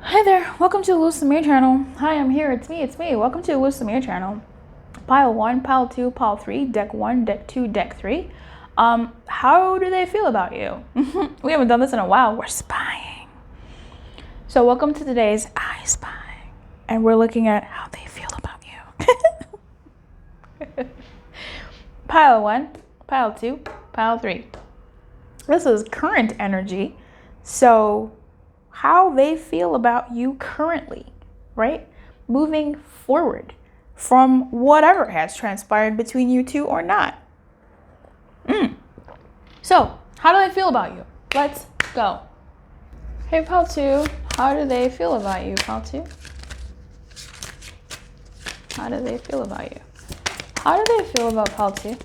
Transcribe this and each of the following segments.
Hi there, welcome to the Lusamir channel. Hi, I'm here, it's me. Welcome to the Lusamir channel. Pile 1, Pile 2, Pile 3, Deck 1, Deck 2, Deck 3. How do they feel about you? We haven't done this in a while, we're spying. So welcome to today's iSPY. And we're looking at how they feel about you. Pile 1, Pile 2, Pile 3. This is current energy, so how they feel about you currently, right? Moving forward from whatever has transpired between you two or not. So, how do they feel about you? Let's go. Hey, Pal 2, how do they feel about you, Pal 2? How do they feel about you? How do they feel about Pal 2?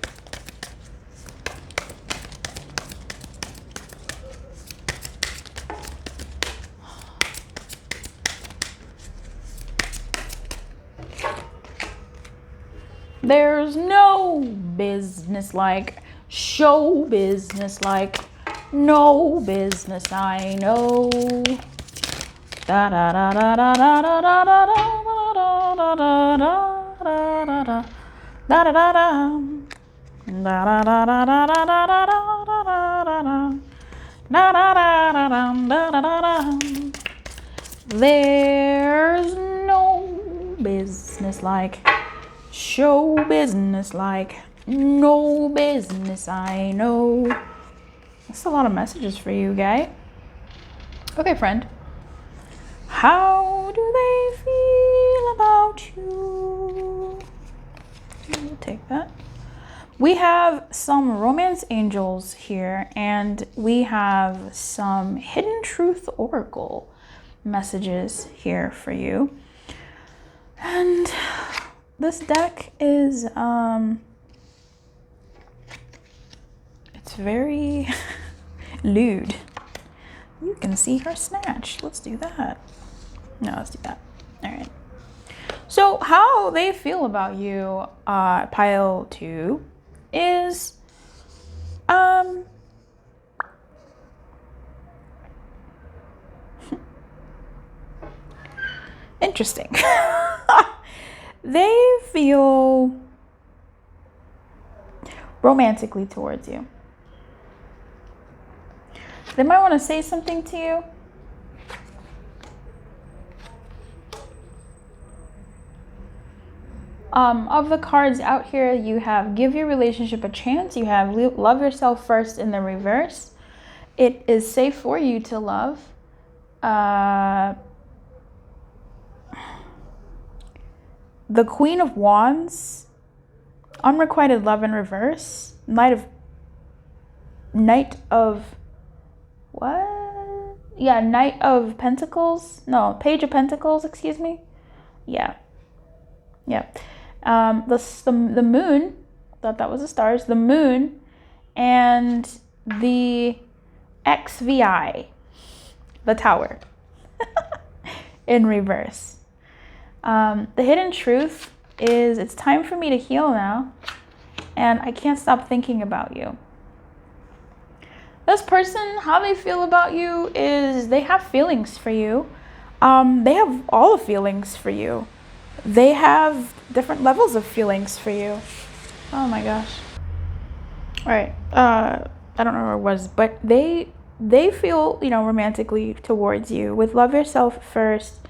There's no business like, show business like, no business I know. Da da da da da da da da da da da da da da da da da. There's no business like, show business like, no business I know. That's a lot of messages for you, guy. Okay, friend. How do they feel about you? We'll take that. We have some romance angels here, and we have some hidden truth oracle messages here for you. And this deck is it's very lewd. You can see her snatch. Let's do that. No, let's do that. All right. So how they feel about you, Pile 2, is interesting. They feel romantically towards you. They might want to say something to you. Of the cards out here, you have give your relationship a chance. You have love yourself first in the reverse. It is safe for you to love. The Queen of Wands, unrequited love in reverse. Knight of what? Yeah, Knight of Pentacles. No, Page of Pentacles, excuse me. Yeah. The moon, thought that was the stars, the moon, and the XVI, the tower, in reverse. The hidden truth is it's time for me to heal now, and I can't stop thinking about you. This person, how they feel about you is they have feelings for you. They have all the feelings for you. They have different levels of feelings for you. Oh my gosh. All right. I don't know where it was, but they feel, romantically towards you. With love yourself first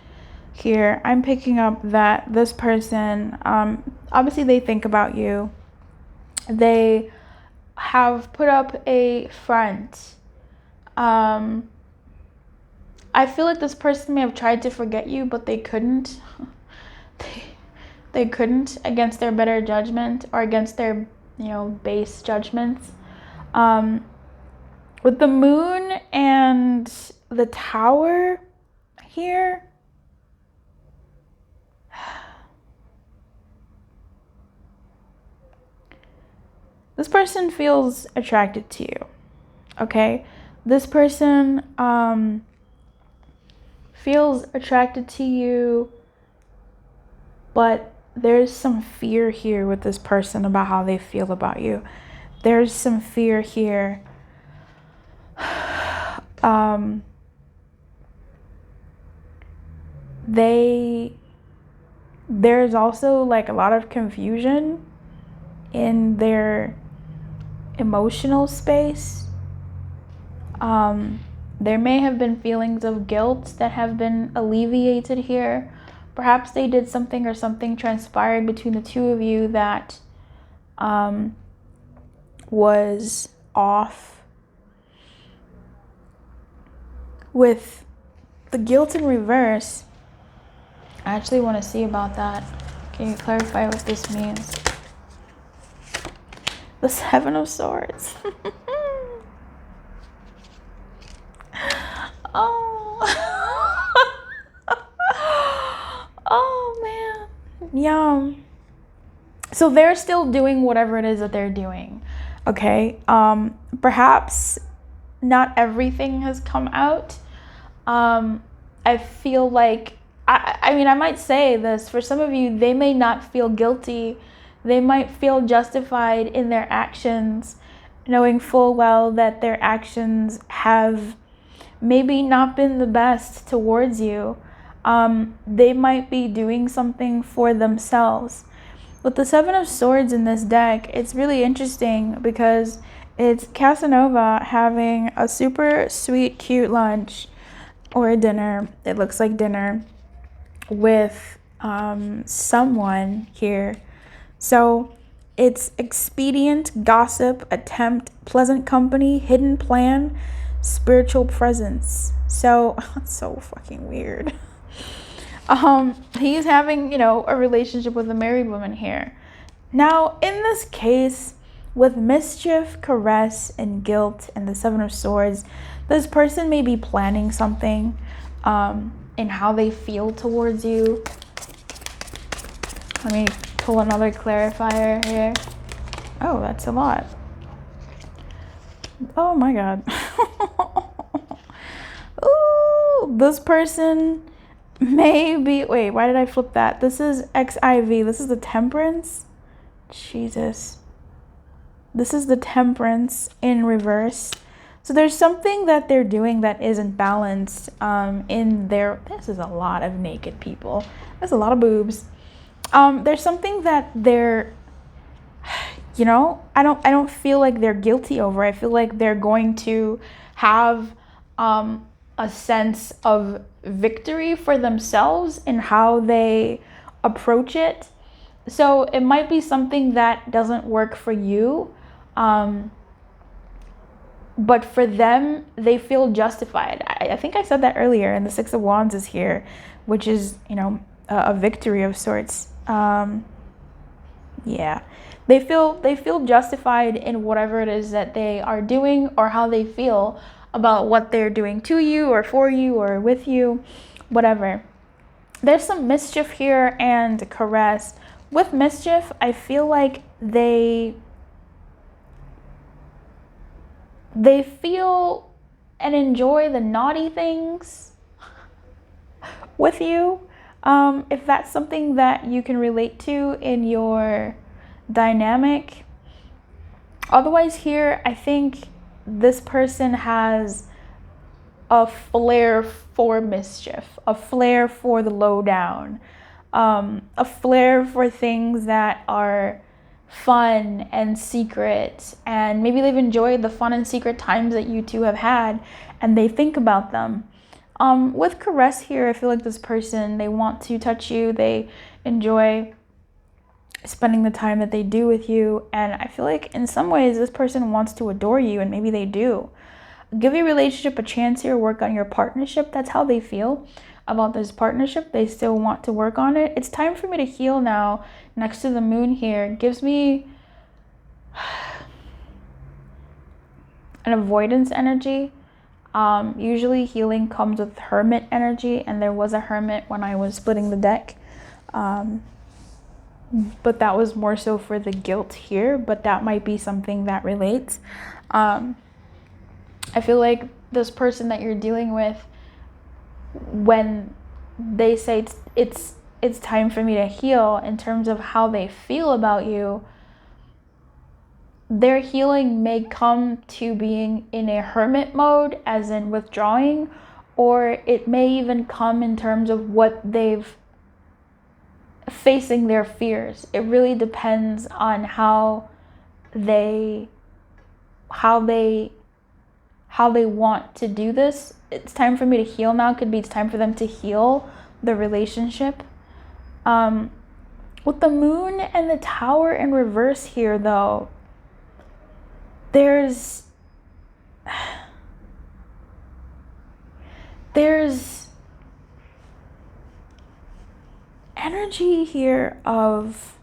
here, I'm picking up that this person, obviously they think about you. They have put up a front. I feel like this person may have tried to forget you, but they couldn't. They couldn't against their better judgment or against their, base judgments. With the moon and the tower here, this person feels attracted to you, okay? This person feels attracted to you, but there's some fear here with this person about how they feel about you. There's some fear here there's also like a lot of confusion in their emotional space. There may have been feelings of guilt that have been alleviated here. Perhaps they did something or something transpired between the two of you that was off. With the guilt in reverse, I actually want to see about that. Can you clarify what this means? The Seven of Swords. Oh. Oh man. Yeah. So they're still doing whatever it is that they're doing. Okay. Perhaps not everything has come out. I feel like I mean, I might say this, for some of you, they may not feel guilty. They might feel justified in their actions, knowing full well that their actions have maybe not been the best towards you. They might be doing something for themselves. With the Seven of Swords in this deck, it's really interesting because it's Casanova having a super sweet, cute lunch or a dinner. It looks like dinner with someone here. So it's expedient, gossip, attempt, pleasant company, hidden plan, spiritual presence. So it's so fucking weird. He's having, a relationship with a married woman here. Now, in this case, with mischief, caress, and guilt, and the Seven of Swords, this person may be planning something in how they feel towards you. Let me pull another clarifier here. Oh, that's a lot. Oh my God. Ooh, this person may be, wait, why did I flip that? This is XIV. This is the Temperance. Jesus. This is the Temperance in reverse. So there's something that they're doing that isn't balanced in their, this is a lot of naked people. There's a lot of boobs. There's something that they're, I don't feel like they're guilty over. I feel like they're going to have a sense of victory for themselves in how they approach it. So it might be something that doesn't work for you, but for them, they feel justified. I think I said that earlier, and the Six of Wands is here, which is, a victory of sorts. Yeah, they feel justified in whatever it is that they are doing, or how they feel about what they're doing to you or for you or with you, whatever. There's some mischief here and caress. With mischief, I feel like they feel and enjoy the naughty things with you. If that's something that you can relate to in your dynamic. Otherwise here, I think this person has a flair for mischief, a flair for the lowdown, a flair for things that are fun and secret, and maybe they've enjoyed the fun and secret times that you two have had, and they think about them. With caress here, I feel like this person, they want to touch you, they enjoy spending the time that they do with you, and I feel like in some ways this person wants to adore you, and maybe they do. Give your relationship a chance here, work on your partnership. That's how they feel about this partnership. They still want to work on it. It's time for me to heal now. Next to the moon here, it gives me an avoidance energy. Usually healing comes with hermit energy, and there was a hermit when I was splitting the deck. But that was more so for the guilt here, but that might be something that relates. I feel like this person that you're dealing with, when they say it's time for me to heal, in terms of how they feel about you, their healing may come to being in a hermit mode, as in withdrawing, or it may even come in terms of what they've facing their fears. It really depends on how they want to do this. It's time for me to heal now. Could be it's time for them to heal the relationship. With the moon and the tower in reverse here, though, there's energy here of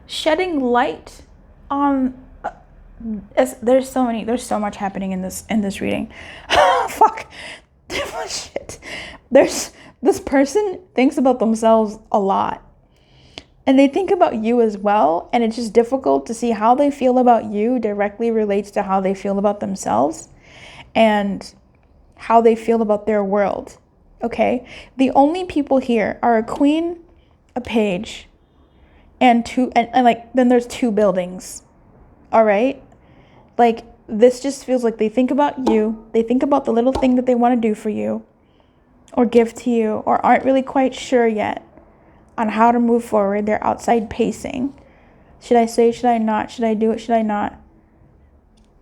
shedding light on there's so much happening in this reading. Fuck. Shit. This person thinks about themselves a lot, and they think about you as well, and it's just difficult to see how they feel about you directly relates to how they feel about themselves and how they feel about their world. Okay? The only people here are a queen, a page, and then there's 2 buildings. All right? Like, this just feels like they think about you. They think about the little thing that they want to do for you or give to you, or aren't really quite sure yet on how to move forward. They're outside pacing. Should I say, should I not? Should I do it? Should I not?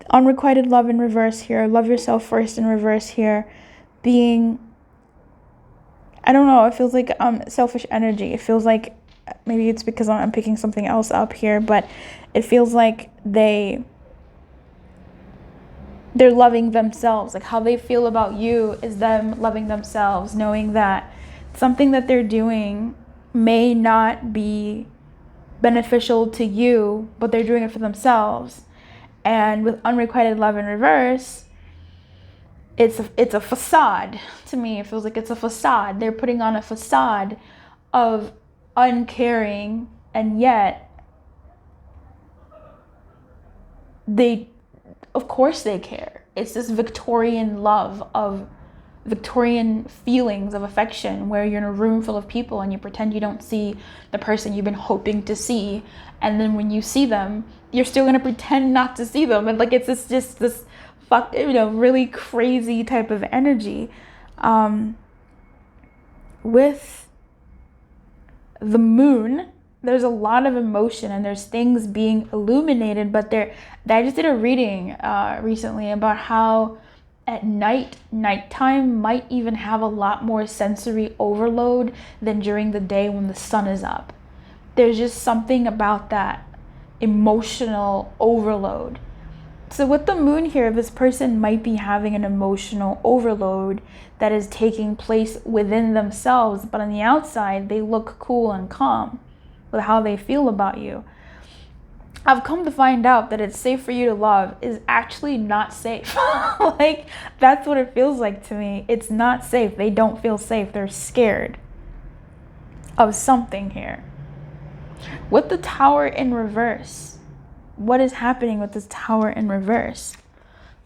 Unrequited love in reverse here. Love yourself first in reverse here. Being, I don't know, it feels like selfish energy. It feels like, maybe it's because I'm picking something else up here, but it feels like they're loving themselves. Like, how they feel about you is them loving themselves, knowing that something that they're doing may not be beneficial to you, but they're doing it for themselves. And with unrequited love in reverse, it's a facade. To me, it feels like it's a facade. They're putting on a facade of uncaring, and yet of course they care. It's this Victorian love of Victorian feelings of affection where you're in a room full of people and you pretend you don't see the person you've been hoping to see, and then when you see them, you're still gonna pretend not to see them, and like it's just this really crazy type of energy. With the moon, there's a lot of emotion and there's things being illuminated, but I just did a reading recently about how at nighttime might even have a lot more sensory overload than during the day when the sun is up. There's just something about that emotional overload. So with the moon here, this person might be having an emotional overload that is taking place within themselves, but on the outside, they look cool and calm with how they feel about you. I've come to find out that it's safe for you to love is actually not safe. Like, that's what it feels like to me. It's not safe. They don't feel safe. They're scared of something here. With the tower in reverse, what is happening with this tower in reverse?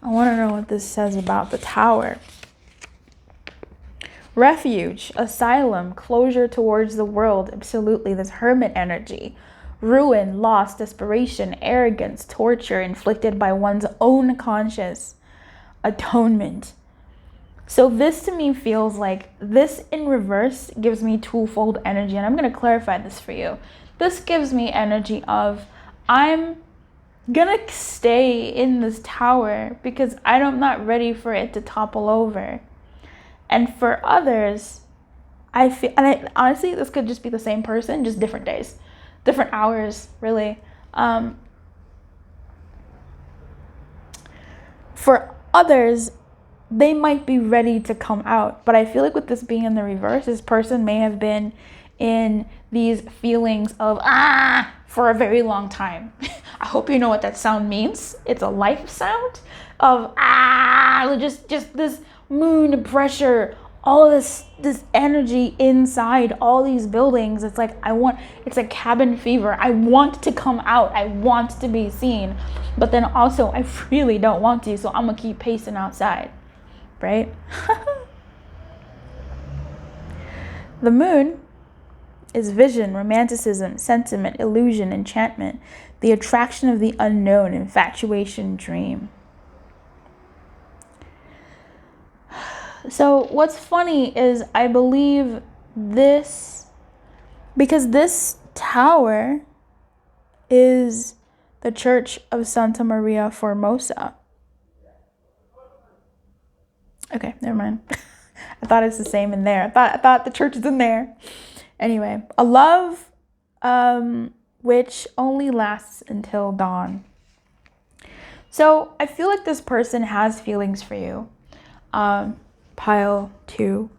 I want to know what this says about the tower. Refuge, asylum, closure towards the world. Absolutely, this hermit energy. Ruin, loss, desperation, arrogance, torture inflicted by one's own conscience, atonement. So this to me feels like this in reverse gives me twofold energy, and I'm going to clarify this for you. This gives me energy of I'm going to stay in this tower because I'm not ready for it to topple over. And for others, honestly, this could just be the same person, just different days. Different hours, really. For others, they might be ready to come out. But I feel like with this being in the reverse, this person may have been in these feelings of for a very long time. I hope you know what that sound means. It's a life sound of just this moon pressure, all this energy inside all these buildings. It's like it's like cabin fever. I want to come out. I want to be seen. But then also I really don't want to, so I'm gonna keep pacing outside. Right? The moon is vision, romanticism, sentiment, illusion, enchantment, the attraction of the unknown, infatuation, dream. So what's funny is I believe this, because this tower is the Church of Santa Maria Formosa. Okay, never mind. I thought it's the same in there. I thought the church is in there. Anyway, a love which only lasts until dawn. So I feel like this person has feelings for you. Pile 2.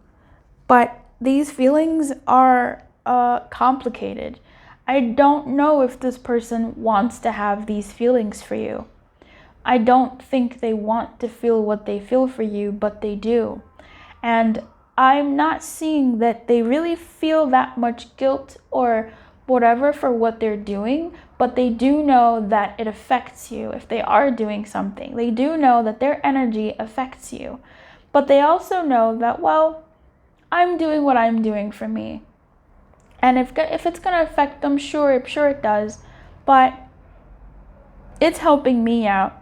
But these feelings are complicated. I don't know if this person wants to have these feelings for you. I don't think they want to feel what they feel for you, but they do. And I'm not seeing that they really feel that much guilt or whatever for what they're doing, but they do know that it affects you if they are doing something. They do know that their energy affects you. But they also know that, well, I'm doing what I'm doing for me. And if it's going to affect them, sure it does. But it's helping me out.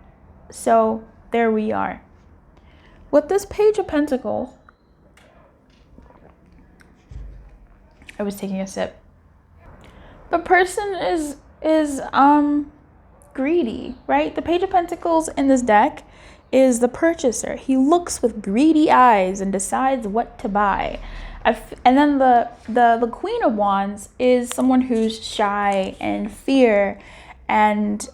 So there we are. With this Page of Pentacles, I was taking a sip. The person is greedy, right? The Page of Pentacles in this deck is the purchaser. He looks with greedy eyes and decides what to buy. And then the Queen of Wands is someone who's shy and fear and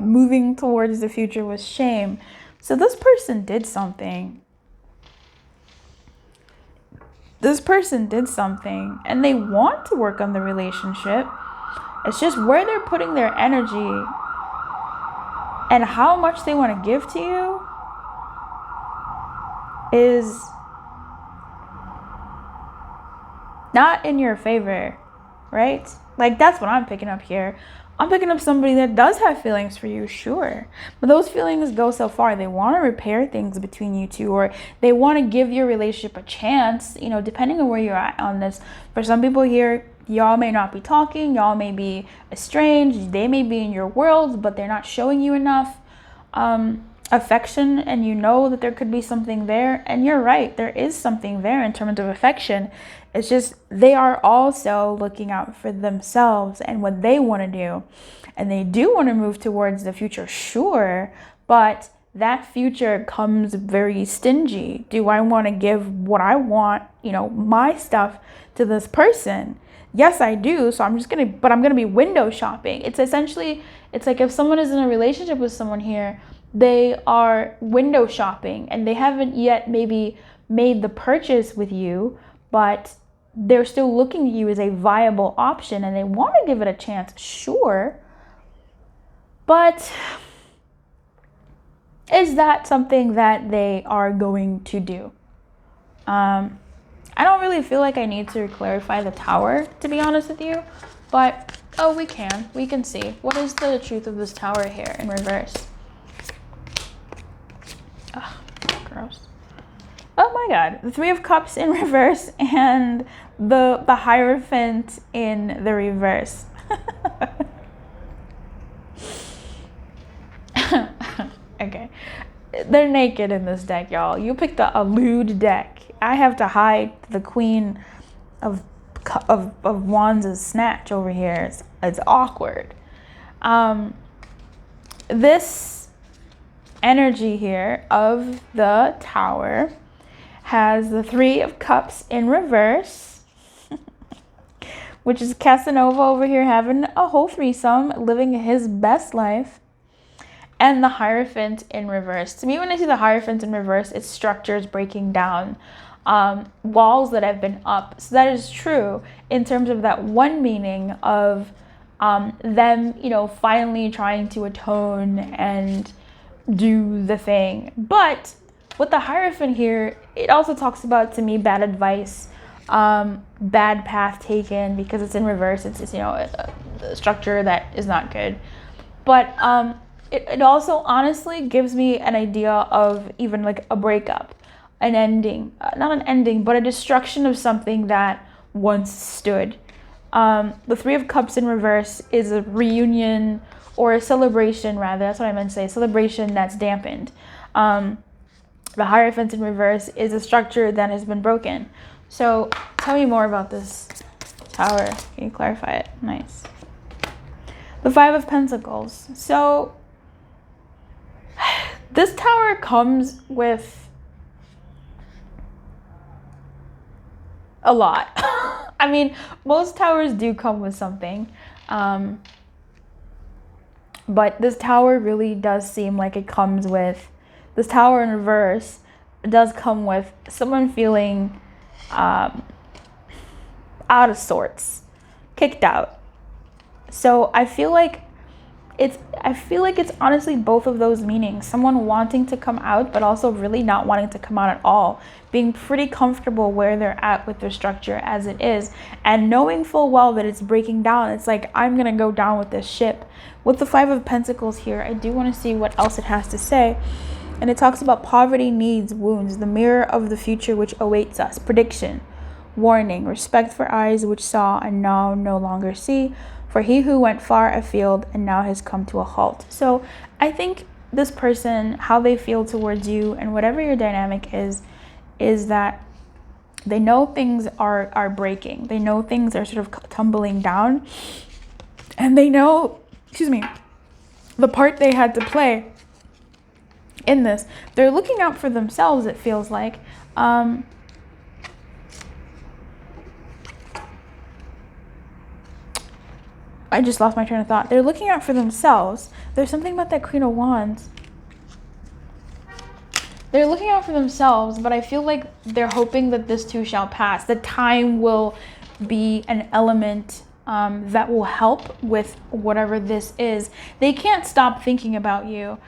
moving towards the future with shame. So this person did something. And they want to work on the relationship. It's just where they're putting their energy and how much they want to give to you is not in your favor, right? Like, that's what I'm picking up here. I'm picking up somebody that does have feelings for you, sure. But those feelings go so far. They want to repair things between you two, or they want to give your relationship a chance, depending on where you're at on this. For some people here, y'all may not be talking, y'all may be estranged, they may be in your world, but they're not showing you enough affection, and you know that there could be something there. And you're right, there is something there in terms of affection. It's just they are also looking out for themselves and what they want to do. And they do want to move towards the future, sure, but that future comes very stingy. Do I want to give what I want, my stuff to this person? Yes, I do. So I'm going to be window shopping. It's like if someone is in a relationship with someone here, they are window shopping and they haven't yet maybe made the purchase with you, but they're still looking at you as a viable option and they want to give it a chance, sure. But is that something that they are going to do? I don't really feel like I need to clarify the Tower, to be honest with you, but we can see. What is the truth of this Tower here in reverse? Ugh, gross. Oh my God, the Three of Cups in reverse and the Hierophant in the reverse. Okay, they're naked in this deck, y'all. You picked a lewd deck. I have to hide the Queen of Wands' snatch over here. It's awkward. This energy here of the Tower has the Three of Cups in reverse, which is Casanova over here having a whole threesome, living his best life, and the Hierophant in reverse. To me, when I see the Hierophant in reverse, it's structures breaking down, walls that have been up. So that is true in terms of that one meaning of them, finally trying to atone and do the thing. But with the Hierophant here, it also talks about, to me, bad advice, bad path taken, because it's in reverse. It's a structure that is not good. But it also honestly gives me an idea of even like a breakup, an ending, not an ending, but a destruction of something that once stood. The Three of Cups in reverse is a reunion or a celebration, rather. That's what I meant to say. Celebration that's dampened. The Hierophant in reverse is a structure that has been broken. So tell me more about this Tower. Can you clarify it? Nice. The Five of Pentacles. So this Tower comes with a lot. I mean, most towers do come with something. But this Tower really does seem like it comes with, this Tower in reverse does come with someone feeling out of sorts, kicked out. So I feel like it's honestly both of those meanings. Someone wanting to come out, but also really not wanting to come out at all. Being pretty comfortable where they're at with their structure as it is, and knowing full well that it's breaking down. It's like, I'm gonna go down with this ship. With the Five of Pentacles here, I do want to see what else it has to say. And it talks about poverty, needs, wounds, the mirror of the future which awaits us, prediction, warning, respect for eyes which saw and now no longer see, for he who went far afield and now has come to a halt. So I think this person, how they feel towards you and whatever your dynamic is that they know things are breaking. They know things are sort of tumbling down, and they know, the part they had to play in this. They're looking out for themselves, it feels like. I just lost my train of thought. They're looking out for themselves. There's something about that Queen of Wands. They're looking out for themselves, but I feel like they're hoping that this too shall pass. The time will be an element that will help with whatever this is. They can't stop thinking about you.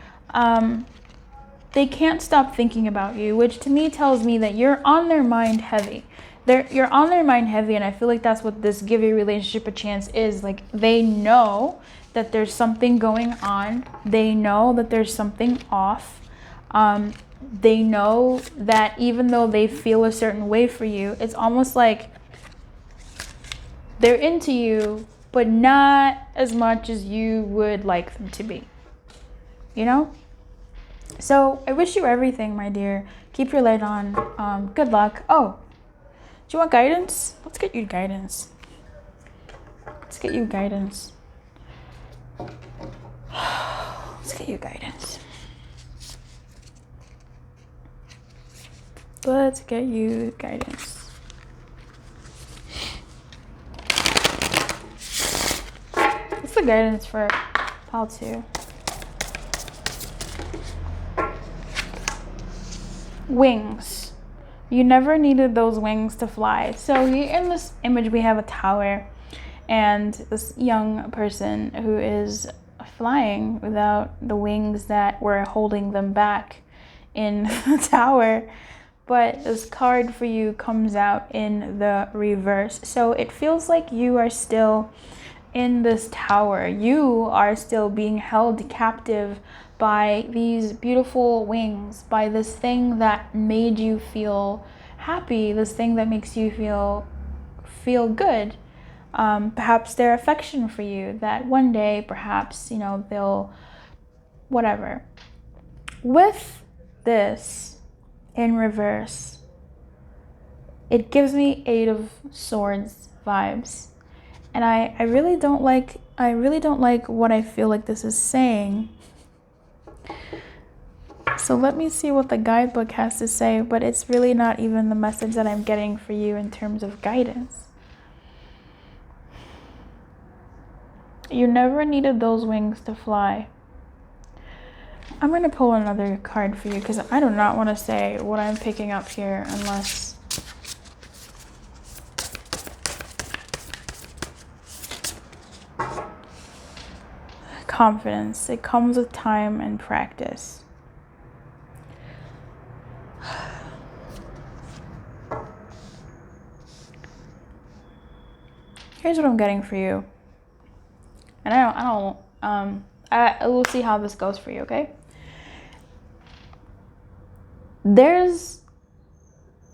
They can't stop thinking about you, which to me tells me that you're on their mind heavy. You're on their mind heavy, and I feel like that's what this give your relationship a chance is. Like, they know that there's something going on. They know that there's something off. They know that even though they feel a certain way for you, it's almost like they're into you, but not as much as you would like them to be. You know? So I wish you everything, my dear. Keep your light on. Good luck. Oh, do you want guidance? Let's get you guidance. Let's get you guidance. Let's get you guidance. Let's get you guidance. What's the guidance for pile 2? Wings. You never needed those wings to fly. So here in this image we have a tower and this young person who is flying without the wings that were holding them back in the tower. But this card for you comes out in the reverse. So it feels like you are still in this tower. You are still being held captive by these beautiful wings, by this thing that made you feel happy, this thing that makes you feel good. Perhaps their affection for you, that one day perhaps, you know, they'll whatever. With this in reverse, it gives me 8 of Swords vibes, and I really don't like what I feel like this is saying. So let me see what the guidebook has to say, but it's really not even the message that I'm getting for you in terms of guidance. You never needed those wings to fly. I'm going to pull another card for you because I do not want to say what I'm picking up here unless... Confidence. It comes with time and practice. Here's what I'm getting for you. And I will see how this goes for you, okay?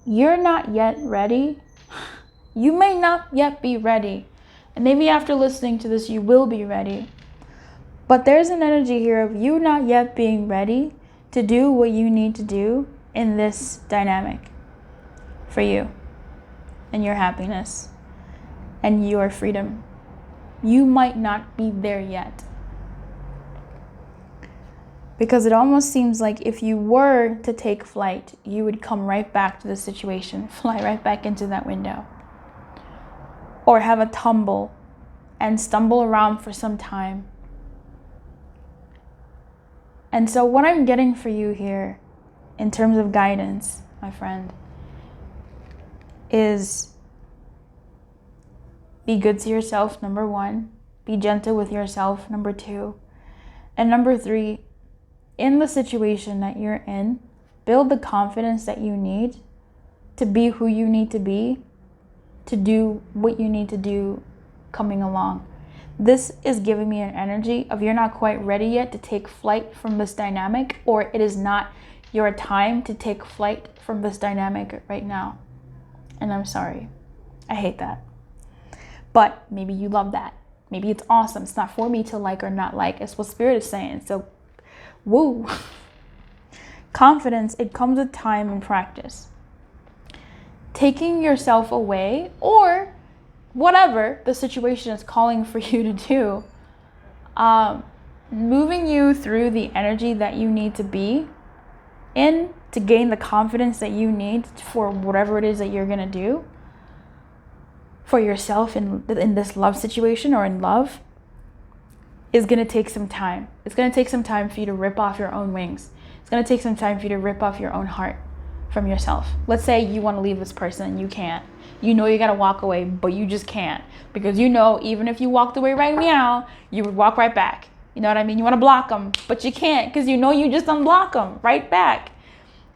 You're not yet ready. You may not yet be ready. And maybe after listening to this, you will be ready. But there's an energy here of you not yet being ready to do what you need to do in this dynamic for you and your happiness and your freedom. You might not be there yet. Because it almost seems like if you were to take flight, you would come right back to the situation, fly right back into that window. Or have a tumble and stumble around for some time. And so what I'm getting for you here, in terms of guidance, my friend, is be good to yourself, number 1. Be gentle with yourself, number 2. And number 3, in the situation that you're in, build the confidence that you need to be who you need to be, to do what you need to do coming along. This is giving me an energy of you're not quite ready yet to take flight from this dynamic, or it is not your time to take flight from this dynamic right now. And I'm sorry. I hate that. But maybe you love that. Maybe it's awesome. It's not for me to like or not like. It's what Spirit is saying. So, woo. Confidence, it comes with time and practice. Taking yourself away, or whatever the situation is calling for you to do, moving you through the energy that you need to be in to gain the confidence that you need for whatever it is that you're going to do for yourself in this love situation or in love, is going to take some time. It's going to take some time for you to rip off your own wings. It's going to take some time for you to rip off your own heart from yourself. Let's say you want to leave this person and you can't. You know you got to walk away, but you just can't. Because you know, even if you walked away right now, you would walk right back. You know what I mean? You want to block them, but you can't, because you know you just unblock them right back.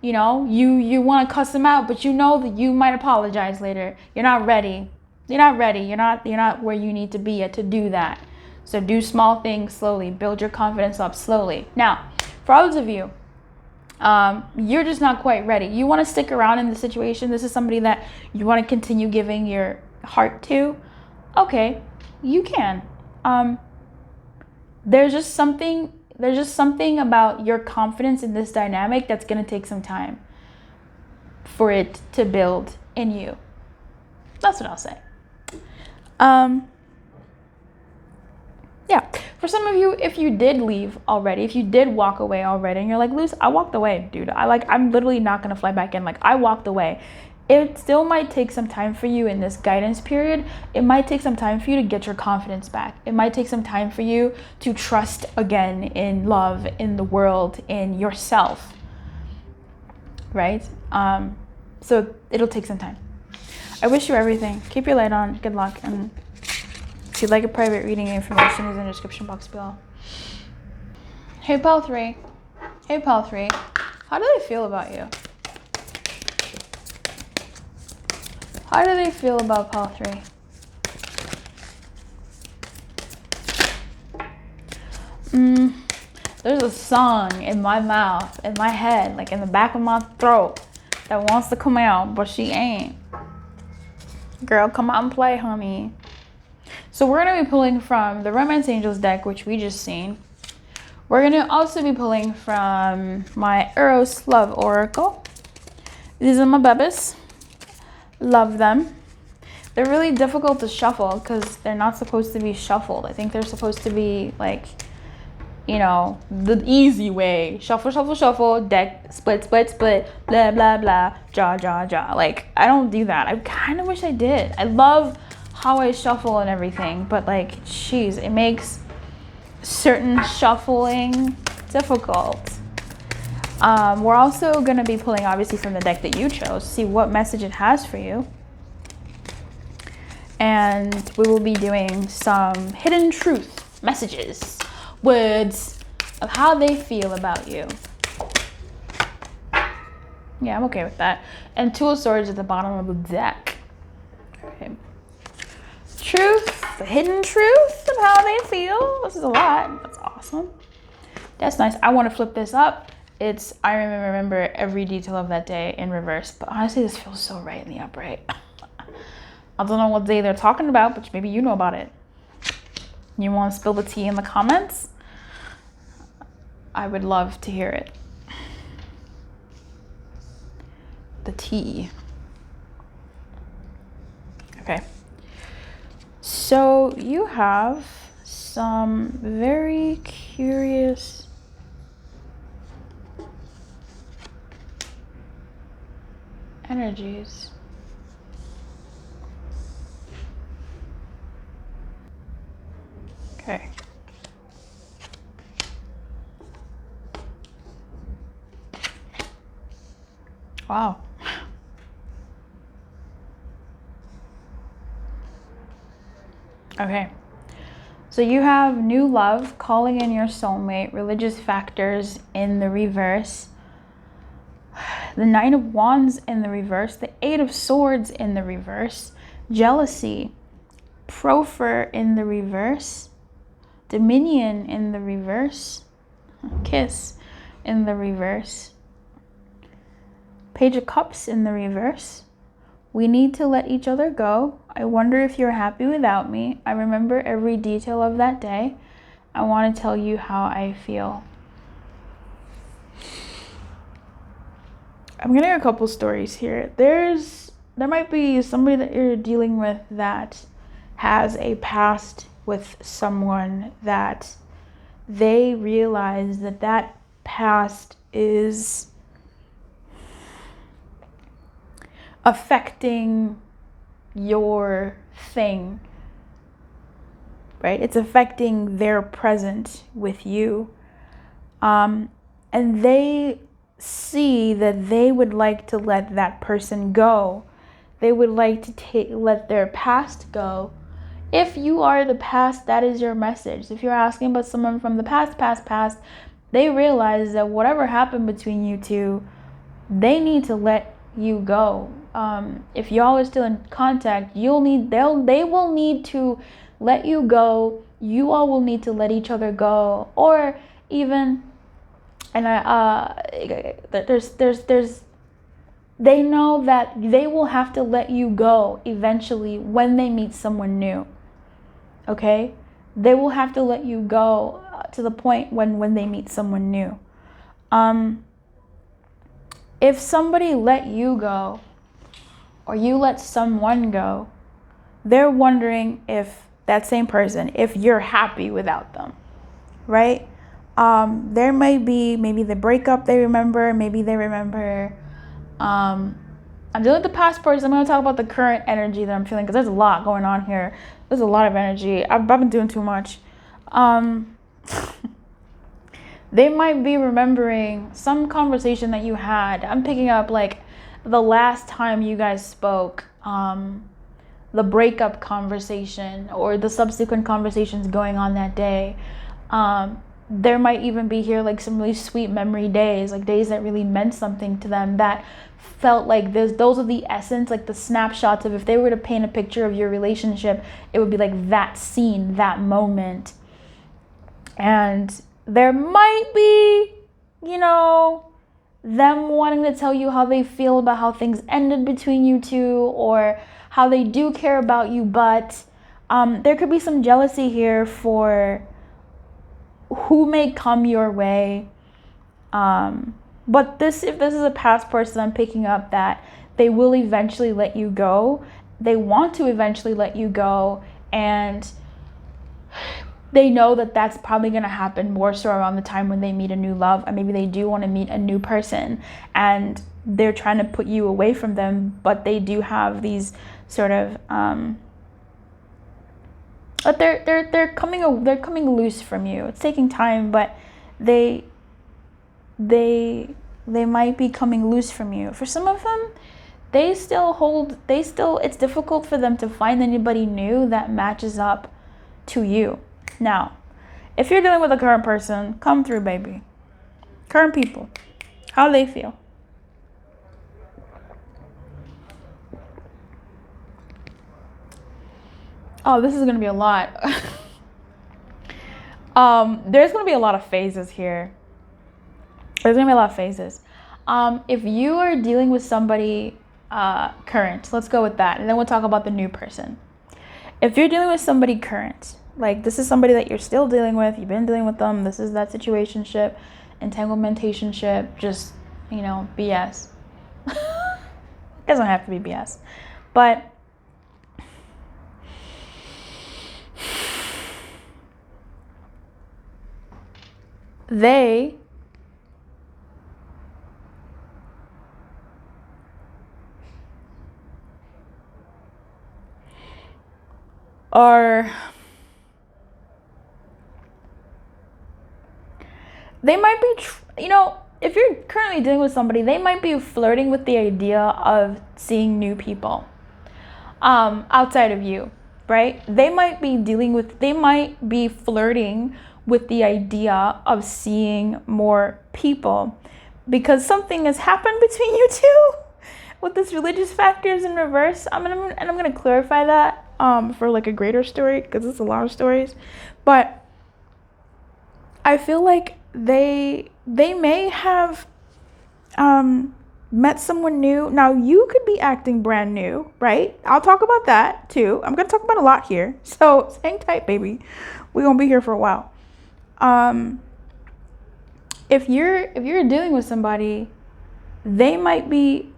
You know, you want to cuss them out, but you know that you might apologize later. You're not ready. You're not ready. You're not where you need to be yet to do that. So do small things slowly. Build your confidence up slowly. Now, for others of you, you're just not quite ready. You want to stick around in the situation. This is somebody that you want to continue giving your heart to. Okay, you can. There's just something about your confidence in this dynamic that's going to take some time for it to build in you. That's what I'll say. Yeah, for some of you, if you did leave already, if you did walk away already, and you're like, Luce, I walked away, dude. I'm literally not gonna fly back in. Like, I walked away. It still might take some time for you in this guidance period. It might take some time for you to get your confidence back. It might take some time for you to trust again in love, in the world, in yourself, right? So it'll take some time. I wish you everything. Keep your light on. Good luck. And if you'd like a private reading, information is in the description box below. Hey, Pal 3. Hey, Pal 3. How do they feel about you? How do they feel about Pal 3? There's a song in my mouth, in my head, like in the back of my throat that wants to come out, but she ain't. Girl, come out and play, honey. So we're going to be pulling from the Romance Angels deck, which we just seen. We're going to also be pulling from my Eros Love Oracle. These are my babies. Love them. They're really difficult to shuffle because they're not supposed to be shuffled. I think they're supposed to be like, you know, the easy way. Shuffle, shuffle, shuffle, deck, split, split, split, blah, blah, blah, jaw, jaw, jaw. Like, I don't do that. I kind of wish I did. I love how I shuffle and everything, but like, geez, it makes certain shuffling difficult. We're also going to be pulling, obviously, from the deck that you chose, see what message it has for you. And we will be doing some hidden truth messages, words of how they feel about you. Yeah, I'm okay with that. And Two of Swords at the bottom of the deck. Okay. Truth, the hidden truth of how they feel. This is a lot. That's awesome. That's nice. I want to flip this up. It's I remember every detail of that day in reverse. But honestly, this feels so right in the upright. I don't know what day they're talking about, but maybe you know about it. You want to spill the tea in the comments? I would love to hear it. the tea. Okay. So you have some very curious energies. Okay. Wow. Okay. So you have new love, calling in your soulmate, religious factors in the reverse, the Nine of Wands in the reverse, the Eight of Swords in the reverse, jealousy, proffer in the reverse, dominion in the reverse, kiss in the reverse, Page of Cups in the reverse. We need to let each other go. I wonder if you're happy without me. I remember every detail of that day. I want to tell you how I feel. I'm getting a couple stories here. There might be somebody that you're dealing with that has a past with someone that they realize that past is affecting your thing, right? It's affecting their present with you. And they see that they would like to let that person go. They would like to let their past go. If you are the past, that is your message. If you're asking about someone from the past, they realize that whatever happened between you two, they need to let you go. If y'all are still in contact, they will need to let you go. You all will need to let each other go, or even, and they know that they will have to let you go eventually when they meet someone new. Okay, they will have to let you go to the point when they meet someone new. If somebody let you go, or you let someone go, they're wondering if that same person, if you're happy without them, right? There might be maybe the breakup they remember, maybe they remember. I'm dealing with the past person. I'm going to talk about the current energy that I'm feeling, because there's a lot going on here. There's a lot of energy. I've been doing too much. They might be remembering some conversation that you had. I'm picking up like the last time you guys spoke, the breakup conversation, or the subsequent conversations going on that day. There might even be here like some really sweet memory days, like days that really meant something to them, that felt like those are the essence, like the snapshots of, if they were to paint a picture of your relationship, it would be like that scene, that moment. And there might be, them wanting to tell you how they feel about how things ended between you two, or how they do care about you, but there could be some jealousy here for who may come your way. But if this is a past person, I'm picking up that they will eventually let you go. They want to eventually let you go, and they know that that's probably going to happen more so around the time when they meet a new love, and maybe they do want to meet a new person, and they're trying to put you away from them, but they do have these sort of but they're coming loose from you. It's taking time, but they might be coming loose from you. For some of them, it's difficult for them to find anybody new that matches up to you. Now, if you're dealing with a current person, come through, baby. Current people, how they feel. Oh, this is going to be a lot. There's going to be a lot of phases here. If you are dealing with somebody current, let's go with that, and then we'll talk about the new person. If you're dealing with somebody current, like this is somebody that you're still dealing with, you've been dealing with them, this is that situationship, entanglementationship, just, BS. It doesn't have to be BS. But they are, they might be, you know, if you're currently dealing with somebody, they might be flirting with the idea of seeing new people outside of you, right? They might be flirting with the idea of seeing more people because something has happened between you two with this religious factors in reverse. I'm gonna clarify that for like a greater story, because it's a lot of stories. But I feel like they may have met someone new. Now you could be acting brand new, right? I'll talk about that too. I'm gonna talk about a lot here, so hang tight, baby. We're gonna be here for a while. If you're dealing with somebody, they might be,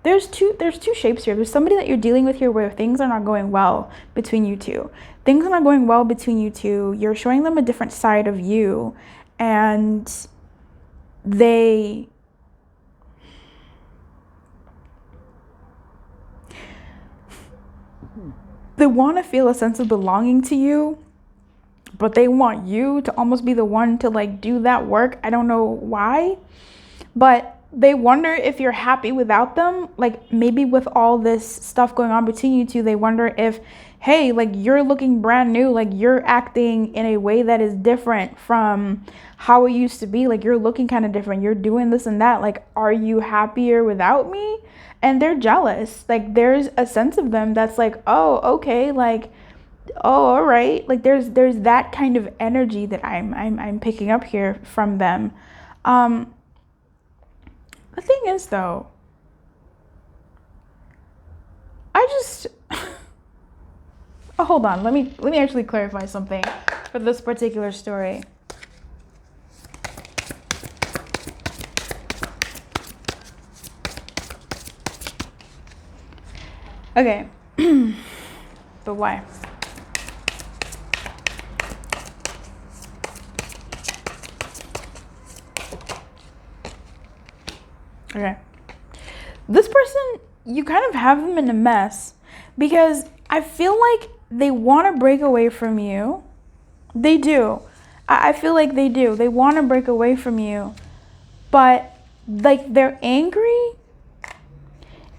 there's two shapes here. There's somebody that you're dealing with here where things are not going well between you two. Things are not going well between you two. You're showing them a different side of you, and they want to feel a sense of belonging to you, but they want you to almost be the one to like do that work. I don't know why, but they wonder if you're happy without them. Like maybe with all this stuff going on between you two, they wonder if, hey, like you're looking brand new, like you're acting in a way that is different from how it used to be. Like you're looking kind of different. You're doing this and that. Like, are you happier without me? And they're jealous. Like there's a sense of them that's like, oh, okay, like, oh, all right. Like there's that kind of energy that I'm picking up here from them. The thing is though, oh, hold on. Let me actually clarify something for this particular story. Okay. But why? Okay. This person, you kind of have them in a mess because I feel like they want to break away from you. They do. I feel like they do. They want to break away from you, but like they're angry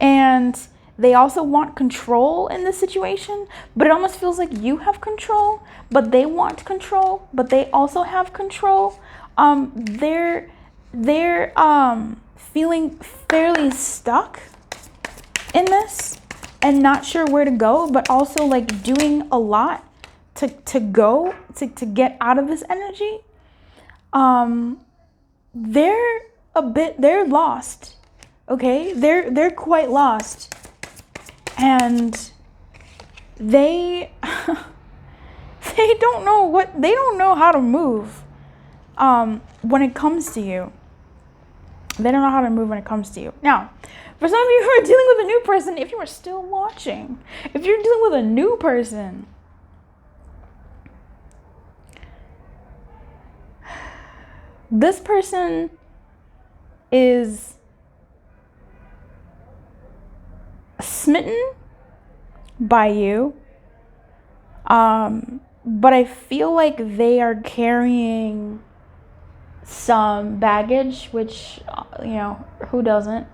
and they also want control in this situation, but it almost feels like you have control, but they want control, but they also have control. They're feeling fairly stuck in this and not sure where to go, but also like doing a lot to get out of this energy. They're lost. Okay, they're quite lost, and they don't know how to move when it comes to you. They don't know how to move when it comes to you. Now, for some of you who are dealing with a new person, if you are still watching, if you're dealing with a new person, this person is smitten by you, but I feel like they are carrying some baggage, which, you know, who doesn't,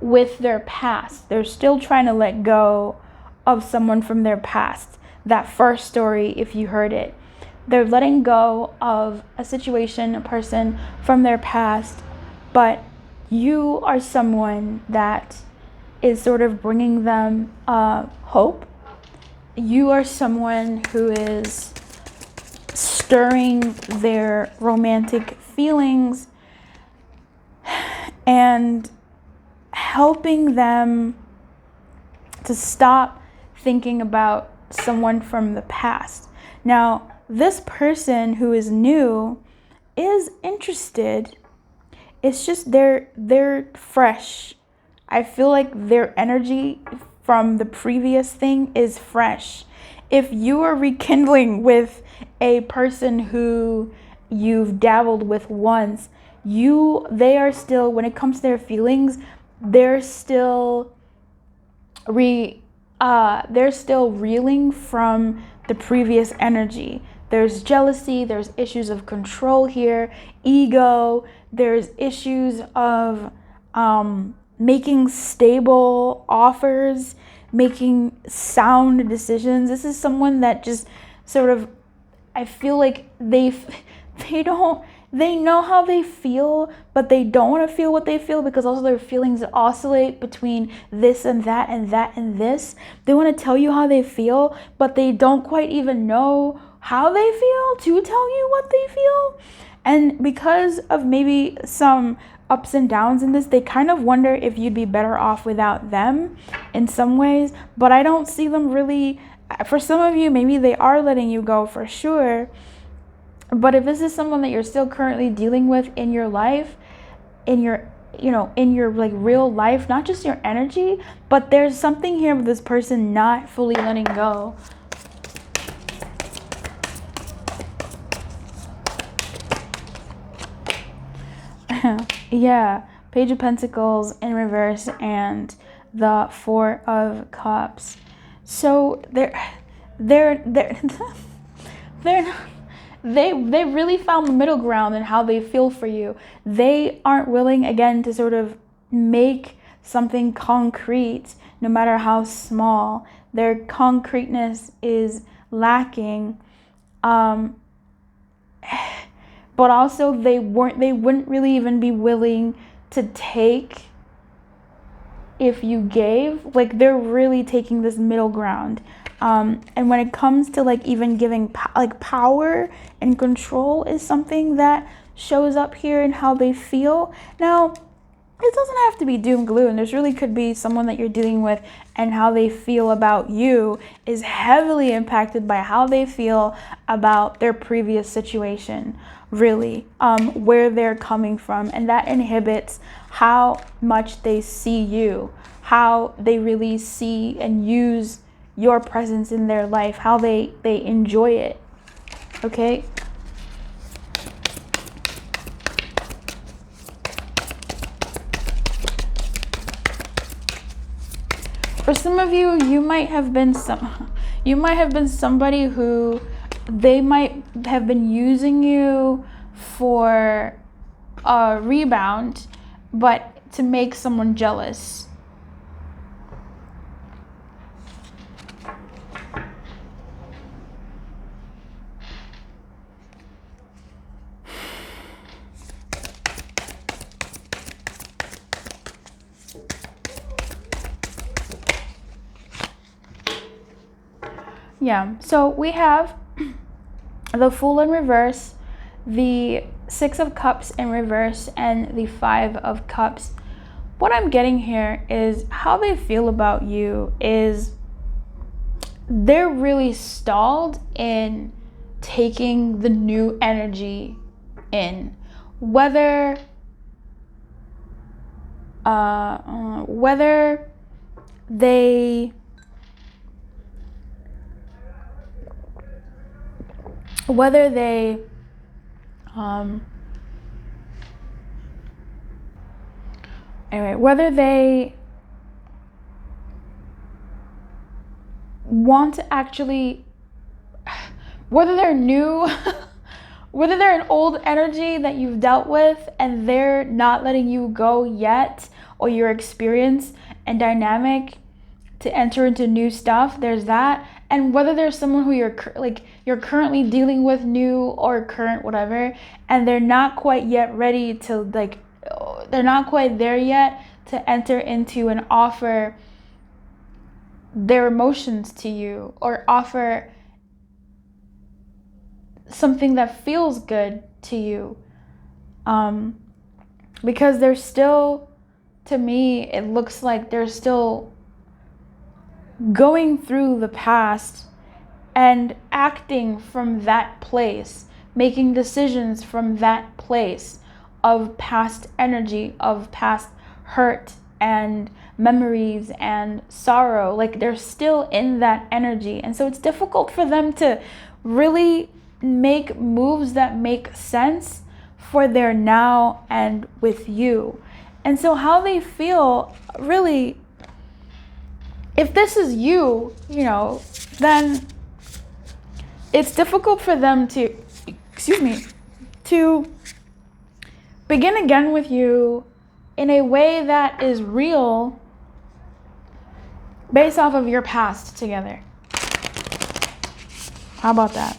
with their past. They're still trying to let go of someone from their past. That first story, if you heard it, they're letting go of a situation, a person from their past, but you are someone that is sort of bringing them hope. You are someone who is stirring their romantic feelings and helping them to stop thinking about someone from the past. Now, this person who is new is interested. It's just they're fresh. I feel like their energy from the previous thing is fresh. If you are rekindling with a person who you've dabbled with once, they are still, when it comes to their feelings, they're still they're still reeling from the previous energy. There's jealousy, there's issues of control here, ego, there's issues of making stable offers, making sound decisions. This is someone that just sort of, I feel like they know how they feel, but they don't want to feel what they feel because also their feelings oscillate between this and that and that and this. They want to tell you how they feel, but they don't quite even know how they feel to tell you what they feel. And because of maybe some ups and downs in this, they kind of wonder if you'd be better off without them in some ways. But I don't see them really, for some of you, maybe they are letting you go for sure. But if this is someone that you're still currently dealing with in your life, in your like real life, not just your energy, but there's something here with this person not fully letting go. Yeah, Page of Pentacles in reverse and the Four of Cups. So they really found the middle ground in how they feel for you. They aren't willing, again, to sort of make something concrete, no matter how small. Their concreteness is lacking. But also they wouldn't really even be willing to take if you gave. Like, they're really taking this middle ground. And when it comes to like even giving power and control is something that shows up here in how they feel. Now, it doesn't have to be doom gloom. There's really could be someone that you're dealing with and how they feel about you is heavily impacted by how they feel about their previous situation, really, where they're coming from. And that inhibits how much they see you, how they really see and use your presence in their life, how they enjoy it. Okay? For some of you, you might have been somebody who they might have been using you for a rebound, but to make someone jealous. Yeah, so we have the Fool in reverse, the Six of Cups in reverse, and the Five of Cups. What I'm getting here is how they feel about you is they're really stalled in taking the new energy in. Whether they want to actually, whether they're new, whether they're an old energy that you've dealt with and they're not letting you go yet, or your experience and dynamic to enter into new stuff, there's that. And whether there's someone who you're currently dealing with, new or current, whatever, and they're not quite yet ready to they're not quite there yet to enter into and offer their emotions to you or offer something that feels good to you, because they're still, to me, it looks like they're still going through the past and acting from that place, making decisions from that place of past energy, of past hurt and memories and sorrow. Like they're still in that energy. And so it's difficult for them to really make moves that make sense for their now and with you. And so how they feel, really, if this is you, then it's difficult for them to, to begin again with you in a way that is real based off of your past together. How about that?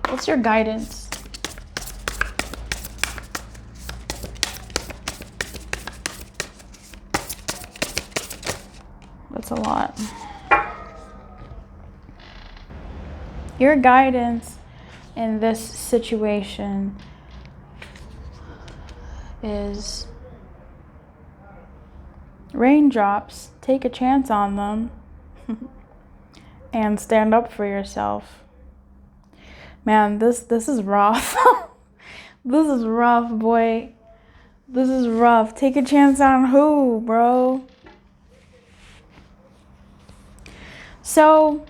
What's your guidance? That's a lot. Your guidance in this situation is raindrops, take a chance on them, and stand up for yourself. Man, this is rough. This is rough, boy. This is rough. Take a chance on who, bro? So,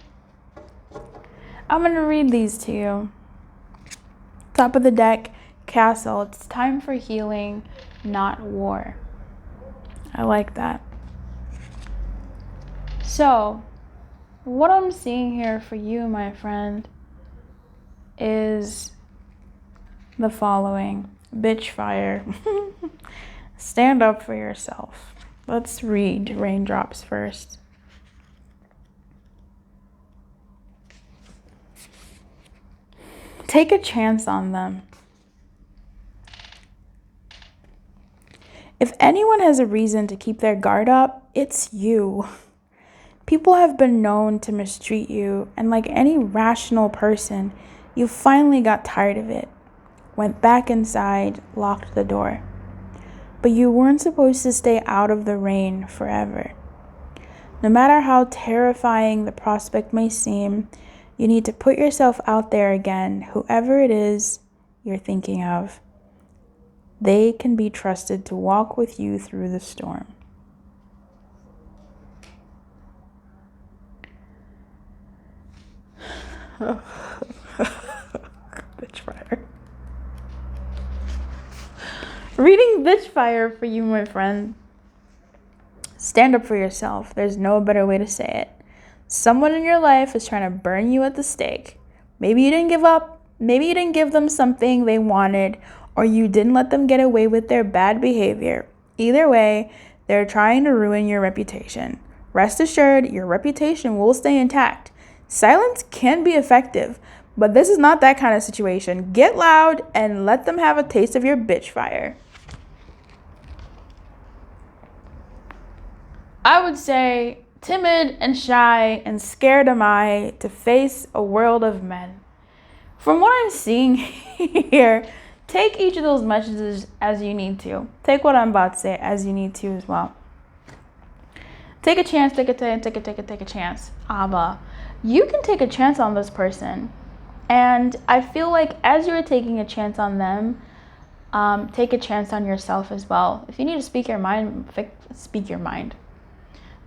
I'm going to read these to you. Top of the deck, Castle. It's time for healing, not war. I like that. So, what I'm seeing here for you, my friend, is the following. Bitch fire. Stand up for yourself. Let's read raindrops first. Take a chance on them. If anyone has a reason to keep their guard up, it's you. People have been known to mistreat you, and like any rational person, you finally got tired of it, went back inside, locked the door. But you weren't supposed to stay out of the rain forever. No matter how terrifying the prospect may seem, you need to put yourself out there again, whoever it is you're thinking of. They can be trusted to walk with you through the storm. Bitch fire. Reading bitch fire for you, my friend. Stand up for yourself. There's no better way to say it. Someone in your life is trying to burn you at the stake. Maybe you didn't give up. Maybe you didn't give them something they wanted, or you didn't let them get away with their bad behavior. Either way, they're trying to ruin your reputation. Rest assured, your reputation will stay intact. Silence can be effective, but this is not that kind of situation. Get loud and let them have a taste of your bitch fire. I would say, timid and shy and scared am I to face a world of men. From what I'm seeing here, take each of those messages as you need to. Take what I'm about to say as you need to as well. Take a chance, take a chance. Abba, you can take a chance on this person. And I feel like as you're taking a chance on them, take a chance on yourself as well. If you need to speak your mind, speak your mind.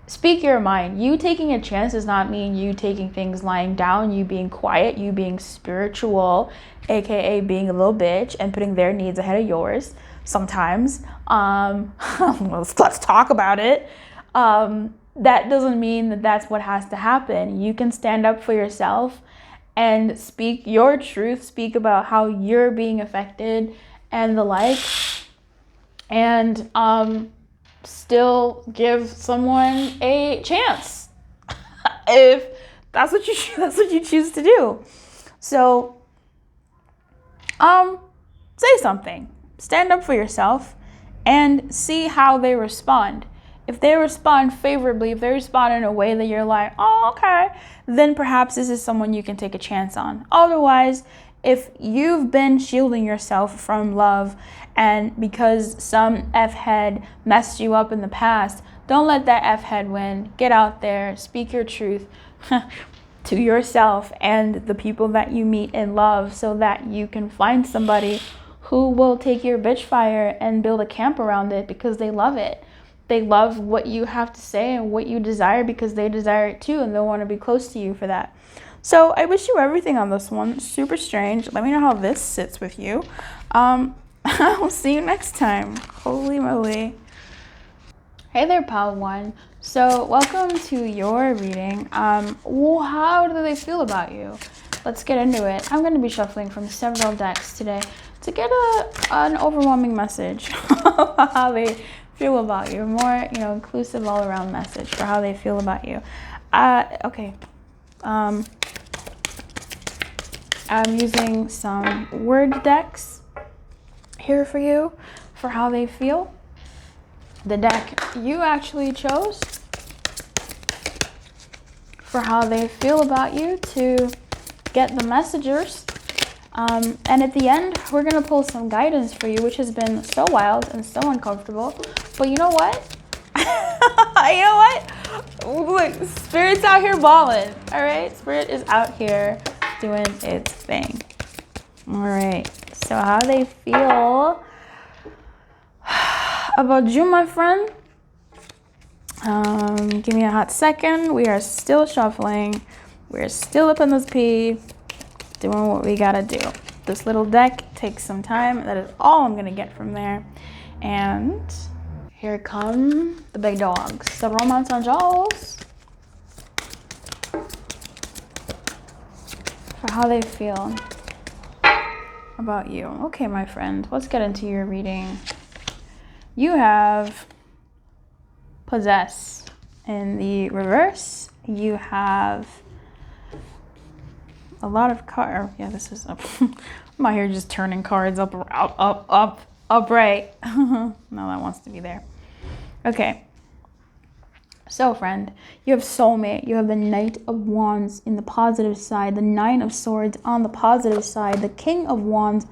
Speak your mind. You taking a chance does not mean you taking things lying down, you being quiet, you being spiritual, aka being a little bitch and putting their needs ahead of yours sometimes. Let's talk about it. That doesn't mean that that's what has to happen. You can stand up for yourself and speak your truth, speak about how you're being affected and the like, and still give someone a chance if that's what you choose to do. So say something, stand up for yourself and see how they respond. If they respond favorably, if they respond in a way that you're like, oh, okay, then perhaps this is someone you can take a chance on. Otherwise, if you've been shielding yourself from love and because some F-head messed you up in the past, don't let that F-head win. Get out there, speak your truth to yourself and the people that you meet in love so that you can find somebody who will take your bitch fire and build a camp around it because they love it. They love what you have to say and what you desire because they desire it too, and they'll want to be close to you for that. So I wish you everything on this one. Super strange. Let me know how this sits with you. I'll see you next time. Holy moly. Hey there, pal one. So welcome to your reading. How do they feel about you? Let's get into it. I'm going to be shuffling from several decks today to get an overwhelming message of how they feel about you. More, inclusive all around message for how they feel about you. Okay. I'm using some word decks here for you for how they feel. The deck you actually chose for how they feel about you to get the messengers. And at the end, we're going to pull some guidance for you, which has been so wild and so uncomfortable. But you know what? Look, Spirit's out here balling, all right? Spirit is out here doing its thing. All right, so how they feel about you, my friend? Give me a hot second. We are still shuffling. We're still up in this P, doing what we gotta do. This little deck takes some time. That is all I'm gonna get from there. And here come the big dogs, the romance angels, for how they feel about you. Okay, my friend, let's get into your reading. You have possess in the reverse. You have a lot of cards. Yeah, this is up. I'm out here just turning cards up, right. No, that wants to be there. Okay. So, friend, you have soulmate. You have the Knight of Wands in the positive side, the Nine of Swords on the positive side, the King of Wands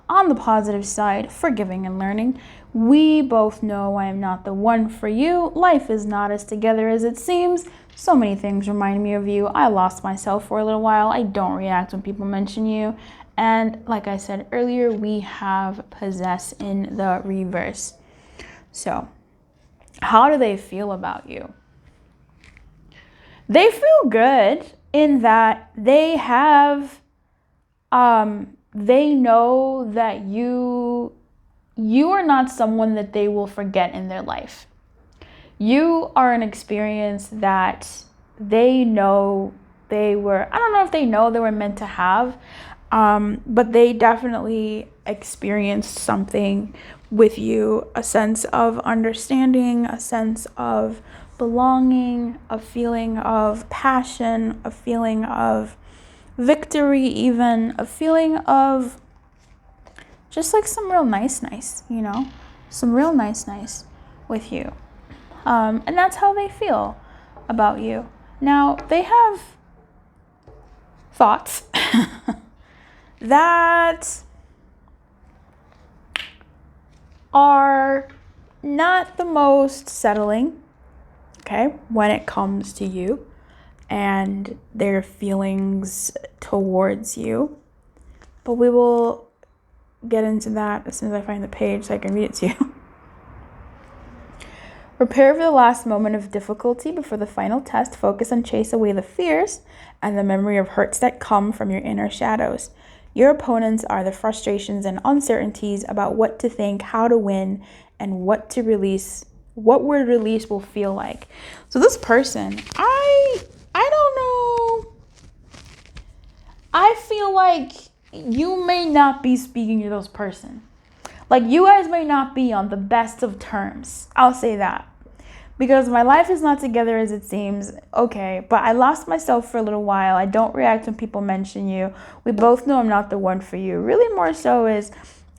on the positive side, forgiving and learning. We both know I am not the one for you. Life is not as together as it seems. So many things remind me of you. I lost myself for a little while. I don't react when people mention you. And like I said earlier, we have possess in the reverse. So, how do they feel about you? They feel good in that they have, they know that you are not someone that they will forget in their life. You are an experience that they know they were, I don't know if they know they were meant to have, but they definitely experienced something with you, a sense of understanding, a sense of belonging, a feeling of passion, a feeling of victory, even a feeling of just like some real nice, some real nice with you. And that's how they feel about you. Now, they have thoughts that are not the most settling, okay, when it comes to you and their feelings towards you. But we will get into that as soon as I find the page so I can read it to you. Prepare for the last moment of difficulty before the final test. Focus and chase away the fears and the memory of hurts that come from your inner shadows. Your opponents are the frustrations and uncertainties about what to think, how to win, and what to release, what word release will feel like. So this person, I don't know. I feel like you may not be speaking to this person. Like, you guys may not be on the best of terms. I'll say that. Because my life is not together as it seems. Okay, but I lost myself for a little while. I don't react when people mention you. We both know I'm not the one for you. Really more so is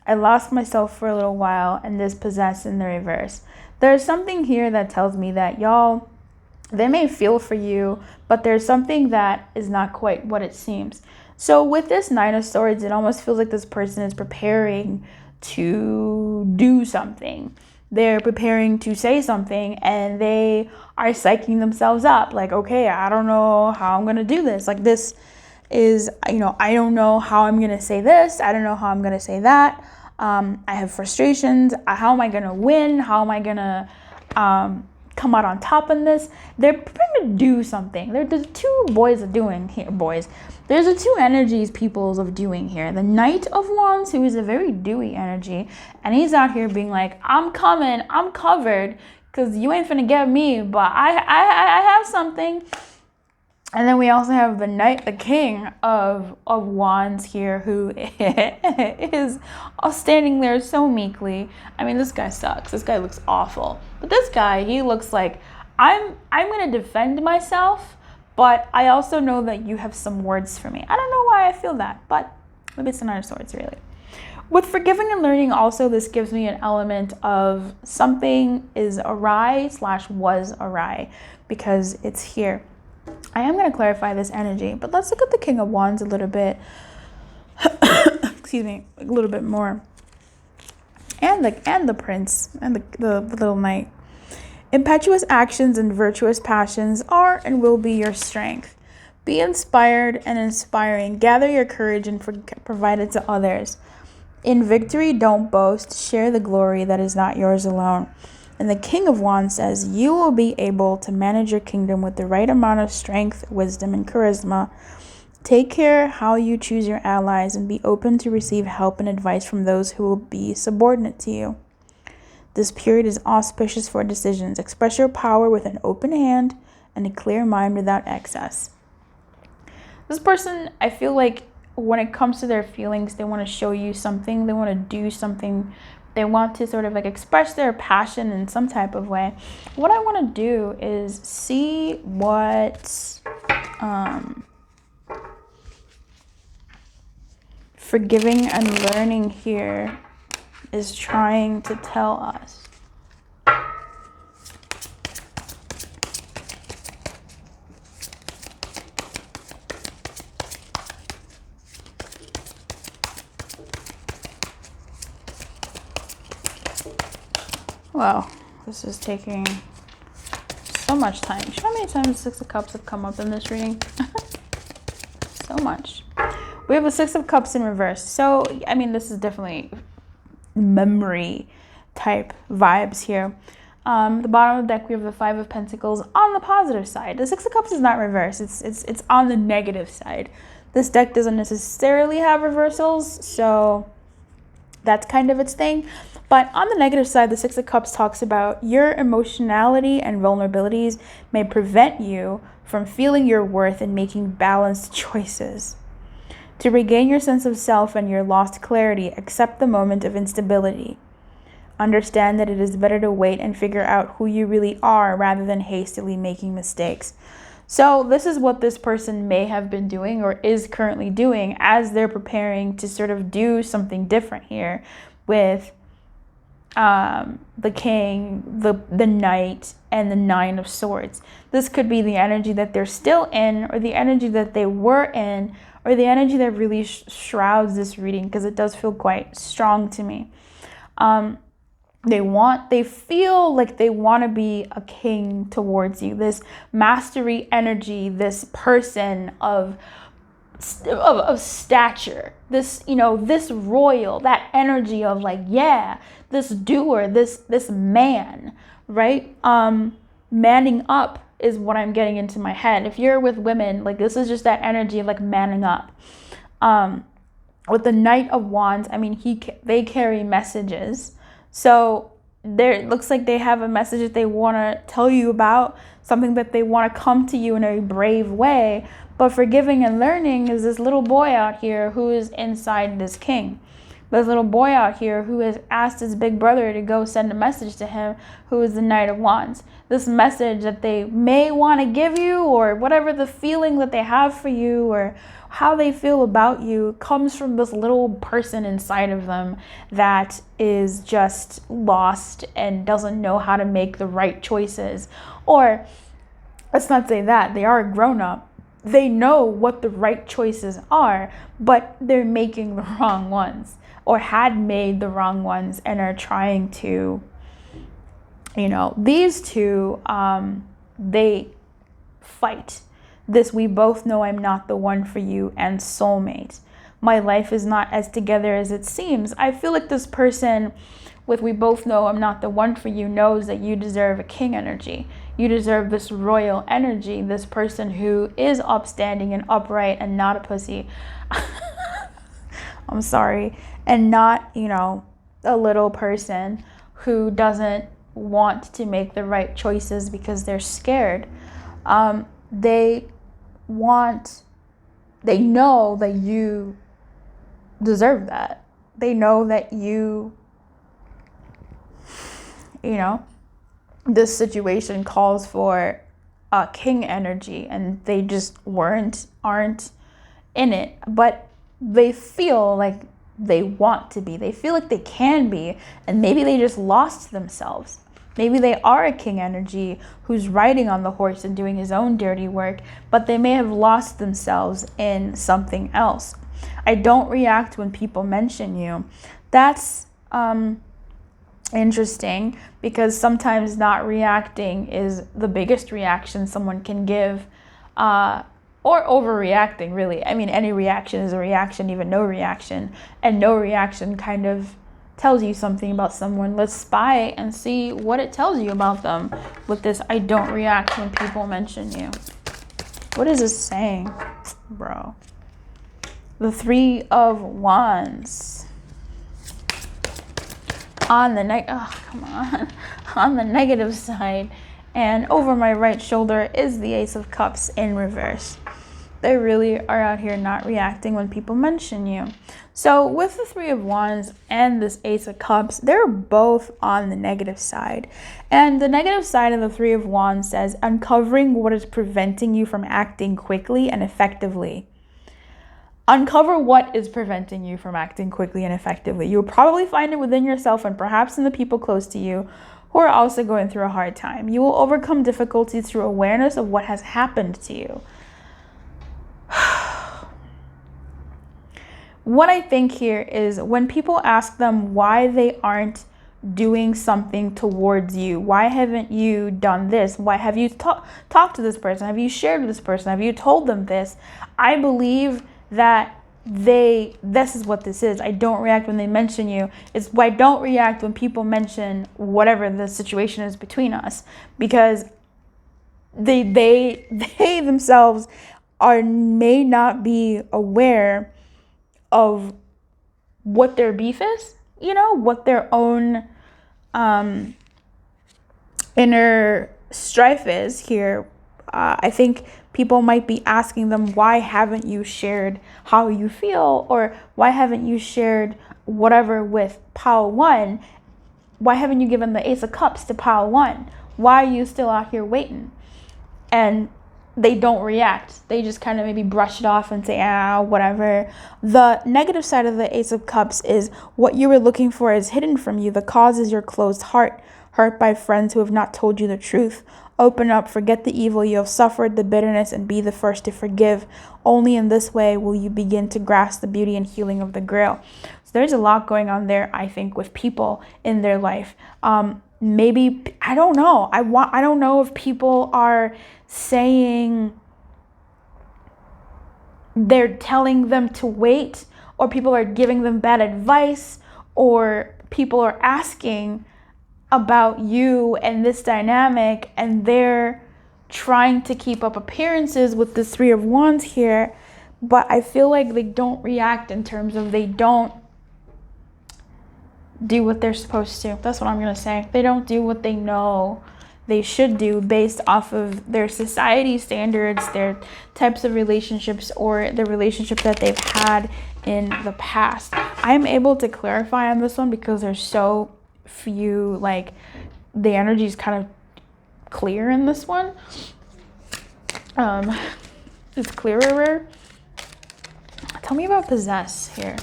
I lost myself for a little while, and this possess in the reverse. There's something here that tells me that y'all, they may feel for you, but there's something that is not quite what it seems. So with this Nine of Swords, it almost feels like this person is preparing to do something. They're preparing to say something, and they are psyching themselves up. Like, okay, I don't know how I'm going to do this. Like, this is, I don't know how I'm going to say this. I don't know how I'm going to say that. I have frustrations. How am I going to win? How am I going to come out on top in this? They're preparing to do something. There's two boys of doing here, boys. There's the two energies peoples of doing here. The Knight of Wands, who is a very dewy energy, and he's out here being like, I'm coming, I'm covered, because you ain't finna get me, but I have something. And then we also have the King of Wands here, who is standing there so meekly. I mean, this guy sucks. This guy looks awful. But this guy, he looks like, I'm going to defend myself, but I also know that you have some words for me. I don't know why I feel that, but maybe it's the Nine of Swords, really. With forgiving and learning, also, this gives me an element of something is awry / was awry, because it's here. I am going to clarify this energy, but let's look at the King of Wands a little bit. Excuse me, a little bit more. And the Prince and the little Knight. Impetuous actions and virtuous passions are and will be your strength. Be inspired and inspiring. Gather your courage and provide it to others. In victory, don't boast. Share the glory that is not yours alone. And the King of Wands says, you will be able to manage your kingdom with the right amount of strength, wisdom, and charisma. Take care how you choose your allies and be open to receive help and advice from those who will be subordinate to you. This period is auspicious for decisions. Express your power with an open hand and a clear mind without excess. This person, I feel like when it comes to their feelings, they want to show you something. They want to do something. They want to sort of like express their passion in some type of way. What I want to do is see what forgiving and learning here is trying to tell us. Wow, this is taking so much time. You know how many times Six of Cups have come up in this reading? So much. We have a Six of Cups in reverse. So, I mean, this is definitely memory type vibes here. The bottom of the deck, we have the Five of Pentacles on the positive side. The Six of Cups is not reversed. It's on the negative side. This deck doesn't necessarily have reversals, so that's kind of its thing. But on the negative side, the Six of Cups talks about your emotionality and vulnerabilities may prevent you from feeling your worth and making balanced choices. To regain your sense of self and your lost clarity, accept the moment of instability. Understand that it is better to wait and figure out who you really are rather than hastily making mistakes. So this is what this person may have been doing or is currently doing as they're preparing to sort of do something different here with the King, the Knight, and the Nine of Swords. This could be the energy that they're still in, or the energy that they were in, or the energy that really shrouds this reading, because it does feel quite strong to me. They feel like they want to be a king towards you. This mastery energy, this person of stature, this, this royal, that energy of like, yeah, this doer, this man, right? Manning up is what I'm getting into my head. If you're with women, like this is just that energy of like manning up. With the Knight of Wands, I mean, they carry messages. So it looks like they have a message that they want to tell you about, something that they want to come to you in a brave way. But forgiving and learning is this little boy out here who is inside this king. This little boy out here who has asked his big brother to go send a message to him, who is the Knight of Wands. This message that they may want to give you, or whatever the feeling that they have for you, or how they feel about you, comes from this little person inside of them that is just lost and doesn't know how to make the right choices. Or let's not say that, they are a grown-up. They know what the right choices are, but they're making the wrong ones, or had made the wrong ones, and are trying to, these two, they fight this "we both know I'm not the one for you" and soulmate. my life is not as together as it seems. I feel like this person with "we both know I'm not the one for you" knows that you deserve a king energy. You deserve this royal energy, this person who is upstanding and upright and not a pussy. I'm sorry. And not, a little person who doesn't want to make the right choices because they're scared. They know that you deserve that. They know that this situation calls for a king energy, and they just aren't in it, but they feel like they want to be. They feel like they can be, and maybe they just lost themselves. Maybe they are a king energy who's riding on the horse and doing his own dirty work, but they may have lost themselves in something else. I don't react when people mention you. That's interesting, because sometimes not reacting is the biggest reaction someone can give, or overreacting, really. I mean, any reaction is a reaction, even no reaction, and no reaction kind of tells you something about someone. Let's spy and see what it tells you about them with this "I don't react when people mention you." What is this saying, bro? The Three of Wands. On the negative side, and over my right shoulder is the Ace of Cups in reverse. They really are out here not reacting when people mention you. So with the Three of Wands and this Ace of Cups, they're both on the negative side. And the negative side of the Three of Wands says uncovering what is preventing you from acting quickly and effectively. Uncover what is preventing you from acting quickly and effectively. You'll probably find it within yourself and perhaps in the people close to you who are also going through a hard time. You will overcome difficulties through awareness of what has happened to you. What I think here is when people ask them why they aren't doing something towards you, why haven't you done this? Why have you talked to this person? Have you shared with this person? Have you told them this? I believe that this is what this is. I don't react when they mention you. It's why I don't react when people mention whatever the situation is between us, because they themselves may not be aware of what their beef is, what their own inner strife is here. I think people might be asking them, why haven't you shared how you feel? Or why haven't you shared whatever with pile one? Why haven't you given the Ace of Cups to pile one? Why are you still out here waiting? And they don't react. They just kind of maybe brush it off and say, whatever. The negative side of the Ace of Cups is what you were looking for is hidden from you. The cause is your closed heart, hurt by friends who have not told you the truth. Open up, forget the evil you have suffered, the bitterness, and be the first to forgive. Only in this way will you begin to grasp the beauty and healing of the Grail. So there's a lot going on there, I think, with people in their life. Maybe, I don't know. I don't know if people are saying they're telling them to wait, or people are giving them bad advice, or people are asking about you and this dynamic, and they're trying to keep up appearances with the Three of Wands here. But I feel like they don't react in terms of they don't do what they're supposed to. That's what I'm gonna say. They don't do what they know they should do based off of their society standards, their types of relationships, or the relationship that they've had in the past. I'm able to clarify on this one because there's so few, like, the energy is kind of clear in this one. It's clearer. Tell me about possess here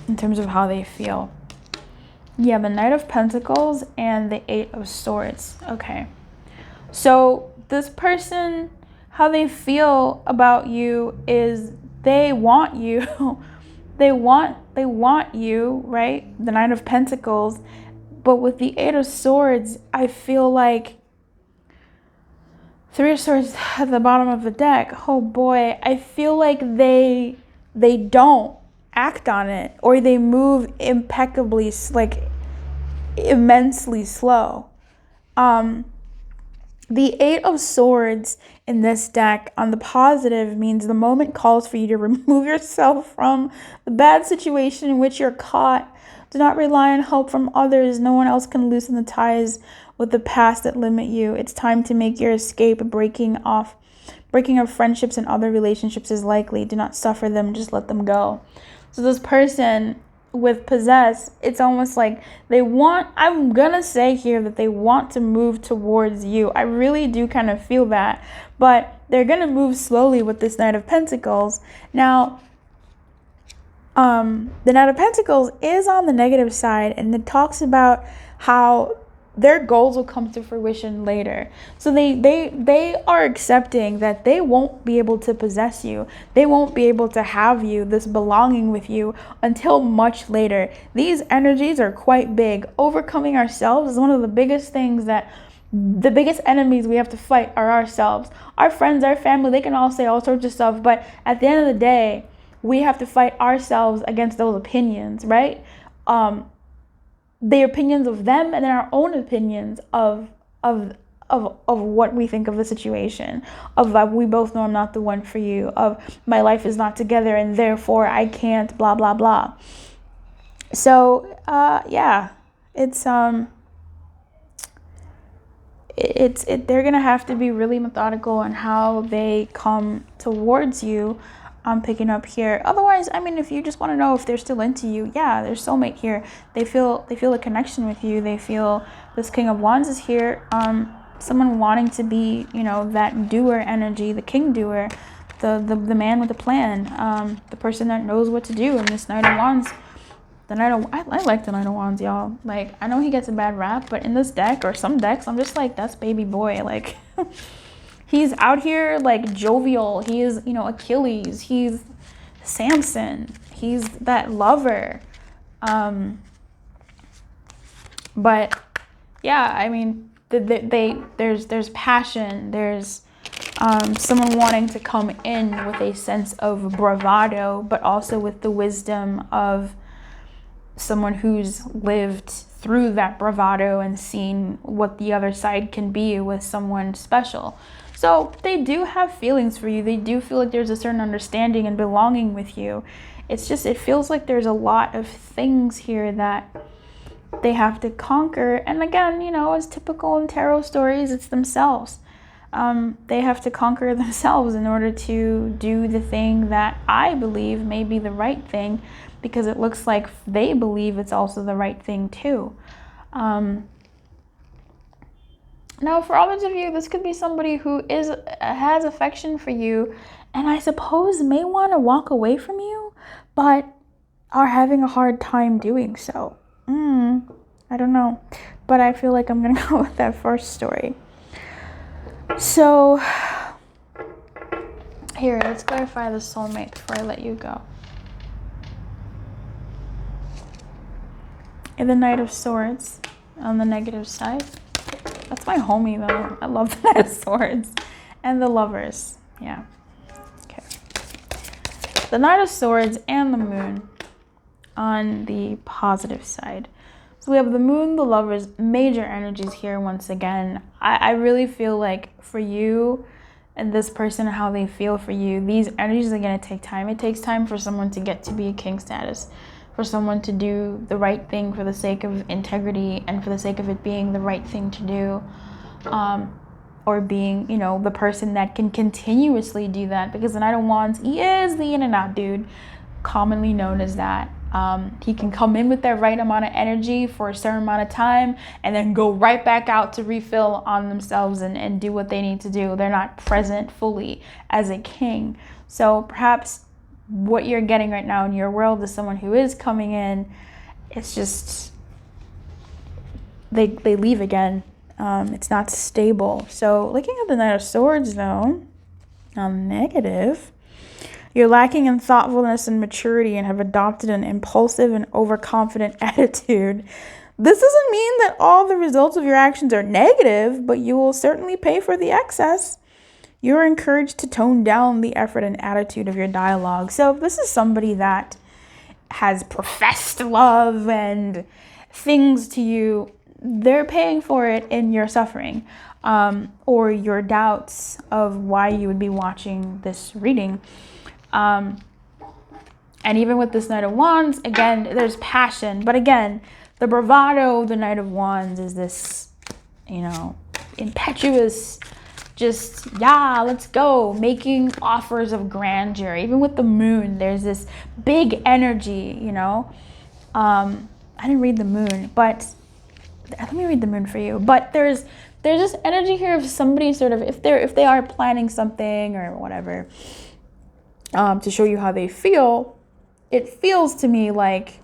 in terms of how they feel. Yeah, the Knight of Pentacles and the Eight of Swords. Okay. So this person, how they feel about you is they want you. they want you, right? The Knight of Pentacles. But with the Eight of Swords, I feel like Three of Swords at the bottom of the deck. Oh boy, I feel like they they don't act on it, or they move impeccably, like immensely slow. The Eight of Swords in this deck on the positive means the moment calls for you to remove yourself from the bad situation in which you're caught. Do not rely on help from others. No one else can loosen the ties with the past that limit you. It's time to make your escape. Breaking of friendships and other relationships is likely. Do not suffer them, just let them go. So this person with possess, it's almost like I'm gonna say here that they want to move towards you. I really do kind of feel that, but they're gonna move slowly with this Knight of Pentacles. Now, the Knight of Pentacles is on the negative side, and it talks about how their goals will come to fruition later. So they are accepting that they won't be able to possess you. They won't be able to have you, this belonging with you, until much later. These energies are quite big. Overcoming ourselves is one of the biggest things the biggest enemies we have to fight are ourselves. Our friends, our family, they can all say all sorts of stuff, but at the end of the day, we have to fight ourselves against those opinions, right? The opinions of them, and then our own opinions of what we think of the situation, of we both know I'm not the one for you, of my life is not together and therefore I can't, blah blah blah. So yeah, they're gonna have to be really methodical in how they come towards you. I'm picking up here. Otherwise, I mean, if you just want to know if they're still into you, yeah, there's soulmate here. They feel a connection with you. They feel this King of Wands is here. Someone wanting to be, that doer energy, the king doer, the man with a plan, the person that knows what to do. And this Knight of Wands, I like the Knight of Wands, y'all. Like, I know he gets a bad rap, but in this deck or some decks, I'm just like, that's baby boy. Like. He's out here like jovial. He is, Achilles. He's Samson. He's that lover. But yeah, I mean, there's passion. There's someone wanting to come in with a sense of bravado, but also with the wisdom of someone who's lived through that bravado and seen what the other side can be with someone special. So they do have feelings for you. They do feel like there's a certain understanding and belonging with you. It's just, it feels like there's a lot of things here that they have to conquer. And again, as typical in tarot stories, it's themselves. They have to conquer themselves in order to do the thing that I believe may be the right thing, because it looks like they believe it's also the right thing too. Now, for others of you, this could be somebody who has affection for you, and I suppose may want to walk away from you, but are having a hard time doing so. I don't know, but I feel like I'm going to go with that first story. So, here, let's clarify the soulmate before I let you go. And the Knight of Swords on the negative side. That's my homie, though. I love the Knight of Swords. And the Lovers. Yeah. Okay. The Knight of Swords and the Moon on the positive side. So we have the Moon, the Lovers, major energies here once again. I really feel like for you and this person, how they feel for you, these energies are going to take time. It takes time for someone to get to be a king status, for someone to do the right thing for the sake of integrity and for the sake of it being the right thing to do, or being, the person that can continuously do that, because the Knight of Wands, he is the in and out dude, commonly known as that. He can come in with that right amount of energy for a certain amount of time and then go right back out to refill on themselves and do what they need to do. They're not present fully as a king. So perhaps what you're getting right now in your world is someone who is coming in. It's just they leave again. It's not stable. So looking at the Knight of Swords, though, negative, you're lacking in thoughtfulness and maturity and have adopted an impulsive and overconfident attitude. This doesn't mean that all the results of your actions are negative, but you will certainly pay for the excess. you're encouraged to tone down the effort and attitude of your dialogue. So if this is somebody that has professed love and things to you, they're paying for it in your suffering, or your doubts of why you would be watching this reading. And even with this Knight of Wands, again, there's passion. But again, the bravado of the Knight of Wands is this, impetuous, just, yeah, let's go, making offers of grandeur. Even with the Moon, there's this big energy, I didn't read the Moon, but let me read the Moon for you. But there's this energy here of somebody sort of, if they are planning something or whatever, to show you how they feel, it feels to me like,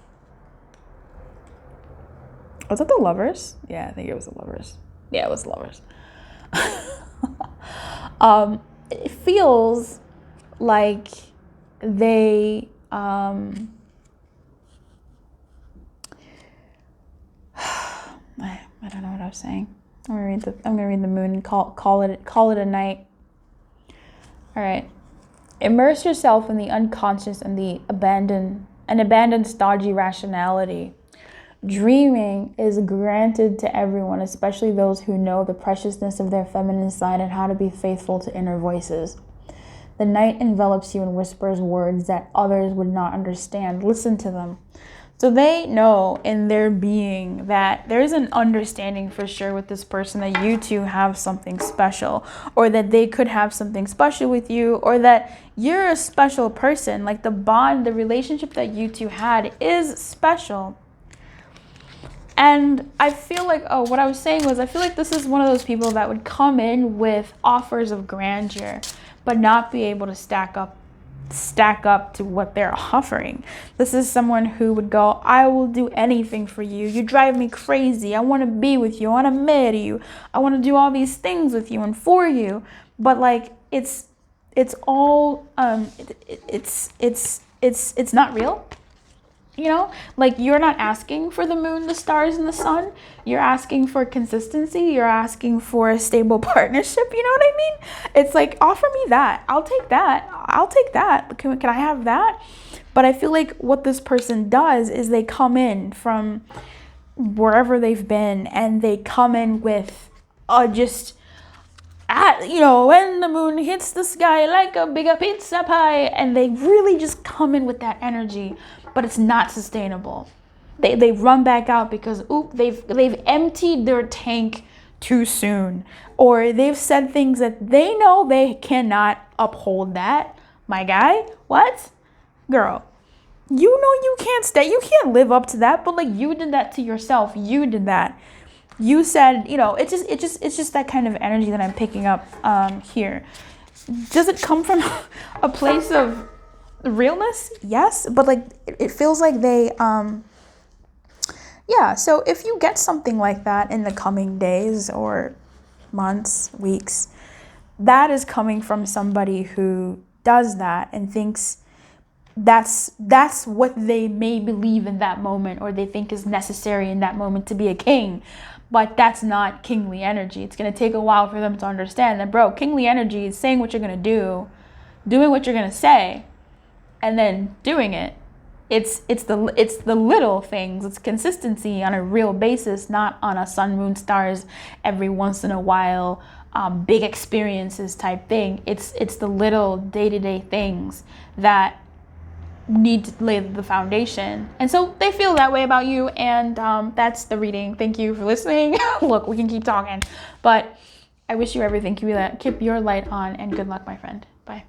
was that the Lovers? Yeah, I think it was the Lovers. Yeah, it was the Lovers. It feels like they, I don't know what I was saying. I'm gonna read the Moon and call it a night. All right. Immerse yourself in the unconscious and abandon stodgy rationality. Dreaming is granted to everyone, especially those who know the preciousness of their feminine side and how to be faithful to inner voices. The night envelops you and whispers words that others would not understand. Listen to them. So they know in their being that there's an understanding for sure with this person that you two have something special, or that they could have something special with you, or that you're a special person. Like the bond, the relationship that you two had is special. And I feel like, what I was saying was, I feel like this is one of those people that would come in with offers of grandeur, but not be able to stack up to what they're offering. This is someone who would go, I will do anything for you. You drive me crazy. I want to be with you. I want to marry you. I want to do all these things with you and for you. But like, it's all, it's not real. Like you're not asking for the moon, the stars, and the sun. You're asking for consistency. You're asking for a stable partnership. You know what I mean? It's like, offer me that. I'll take that. Can I have that? But I feel like what this person does is they come in from wherever they've been, and they come in with when the moon hits the sky like a big pizza pie, and they really just come in with that energy. But it's not sustainable. They run back out because they've emptied their tank too soon, or they've said things that they know they cannot uphold. That, my guy, what, girl, you know you can't live up to that. But like, you did that to yourself. You did that. You said, it's just that kind of energy that I'm picking up here. Does it come from a place of realness? Yes, but like it feels like they so if you get something like that in the coming days or months, weeks, that is coming from somebody who does that and thinks that's what they may believe in that moment, or they think is necessary in that moment to be a king. But that's not kingly energy. It's going to take a while for them to understand that, bro, kingly energy is saying what you're going to do, doing what you're going to say, and then doing it. It's the little things. It's consistency on a real basis, not on a sun, moon, stars, every once in a while, big experiences type thing. It's the little day-to-day things that need to lay the foundation. And so they feel that way about you, and that's the reading. Thank you for listening. Look, we can keep talking, but I wish you everything. Keep your light on, and good luck, my friend. Bye.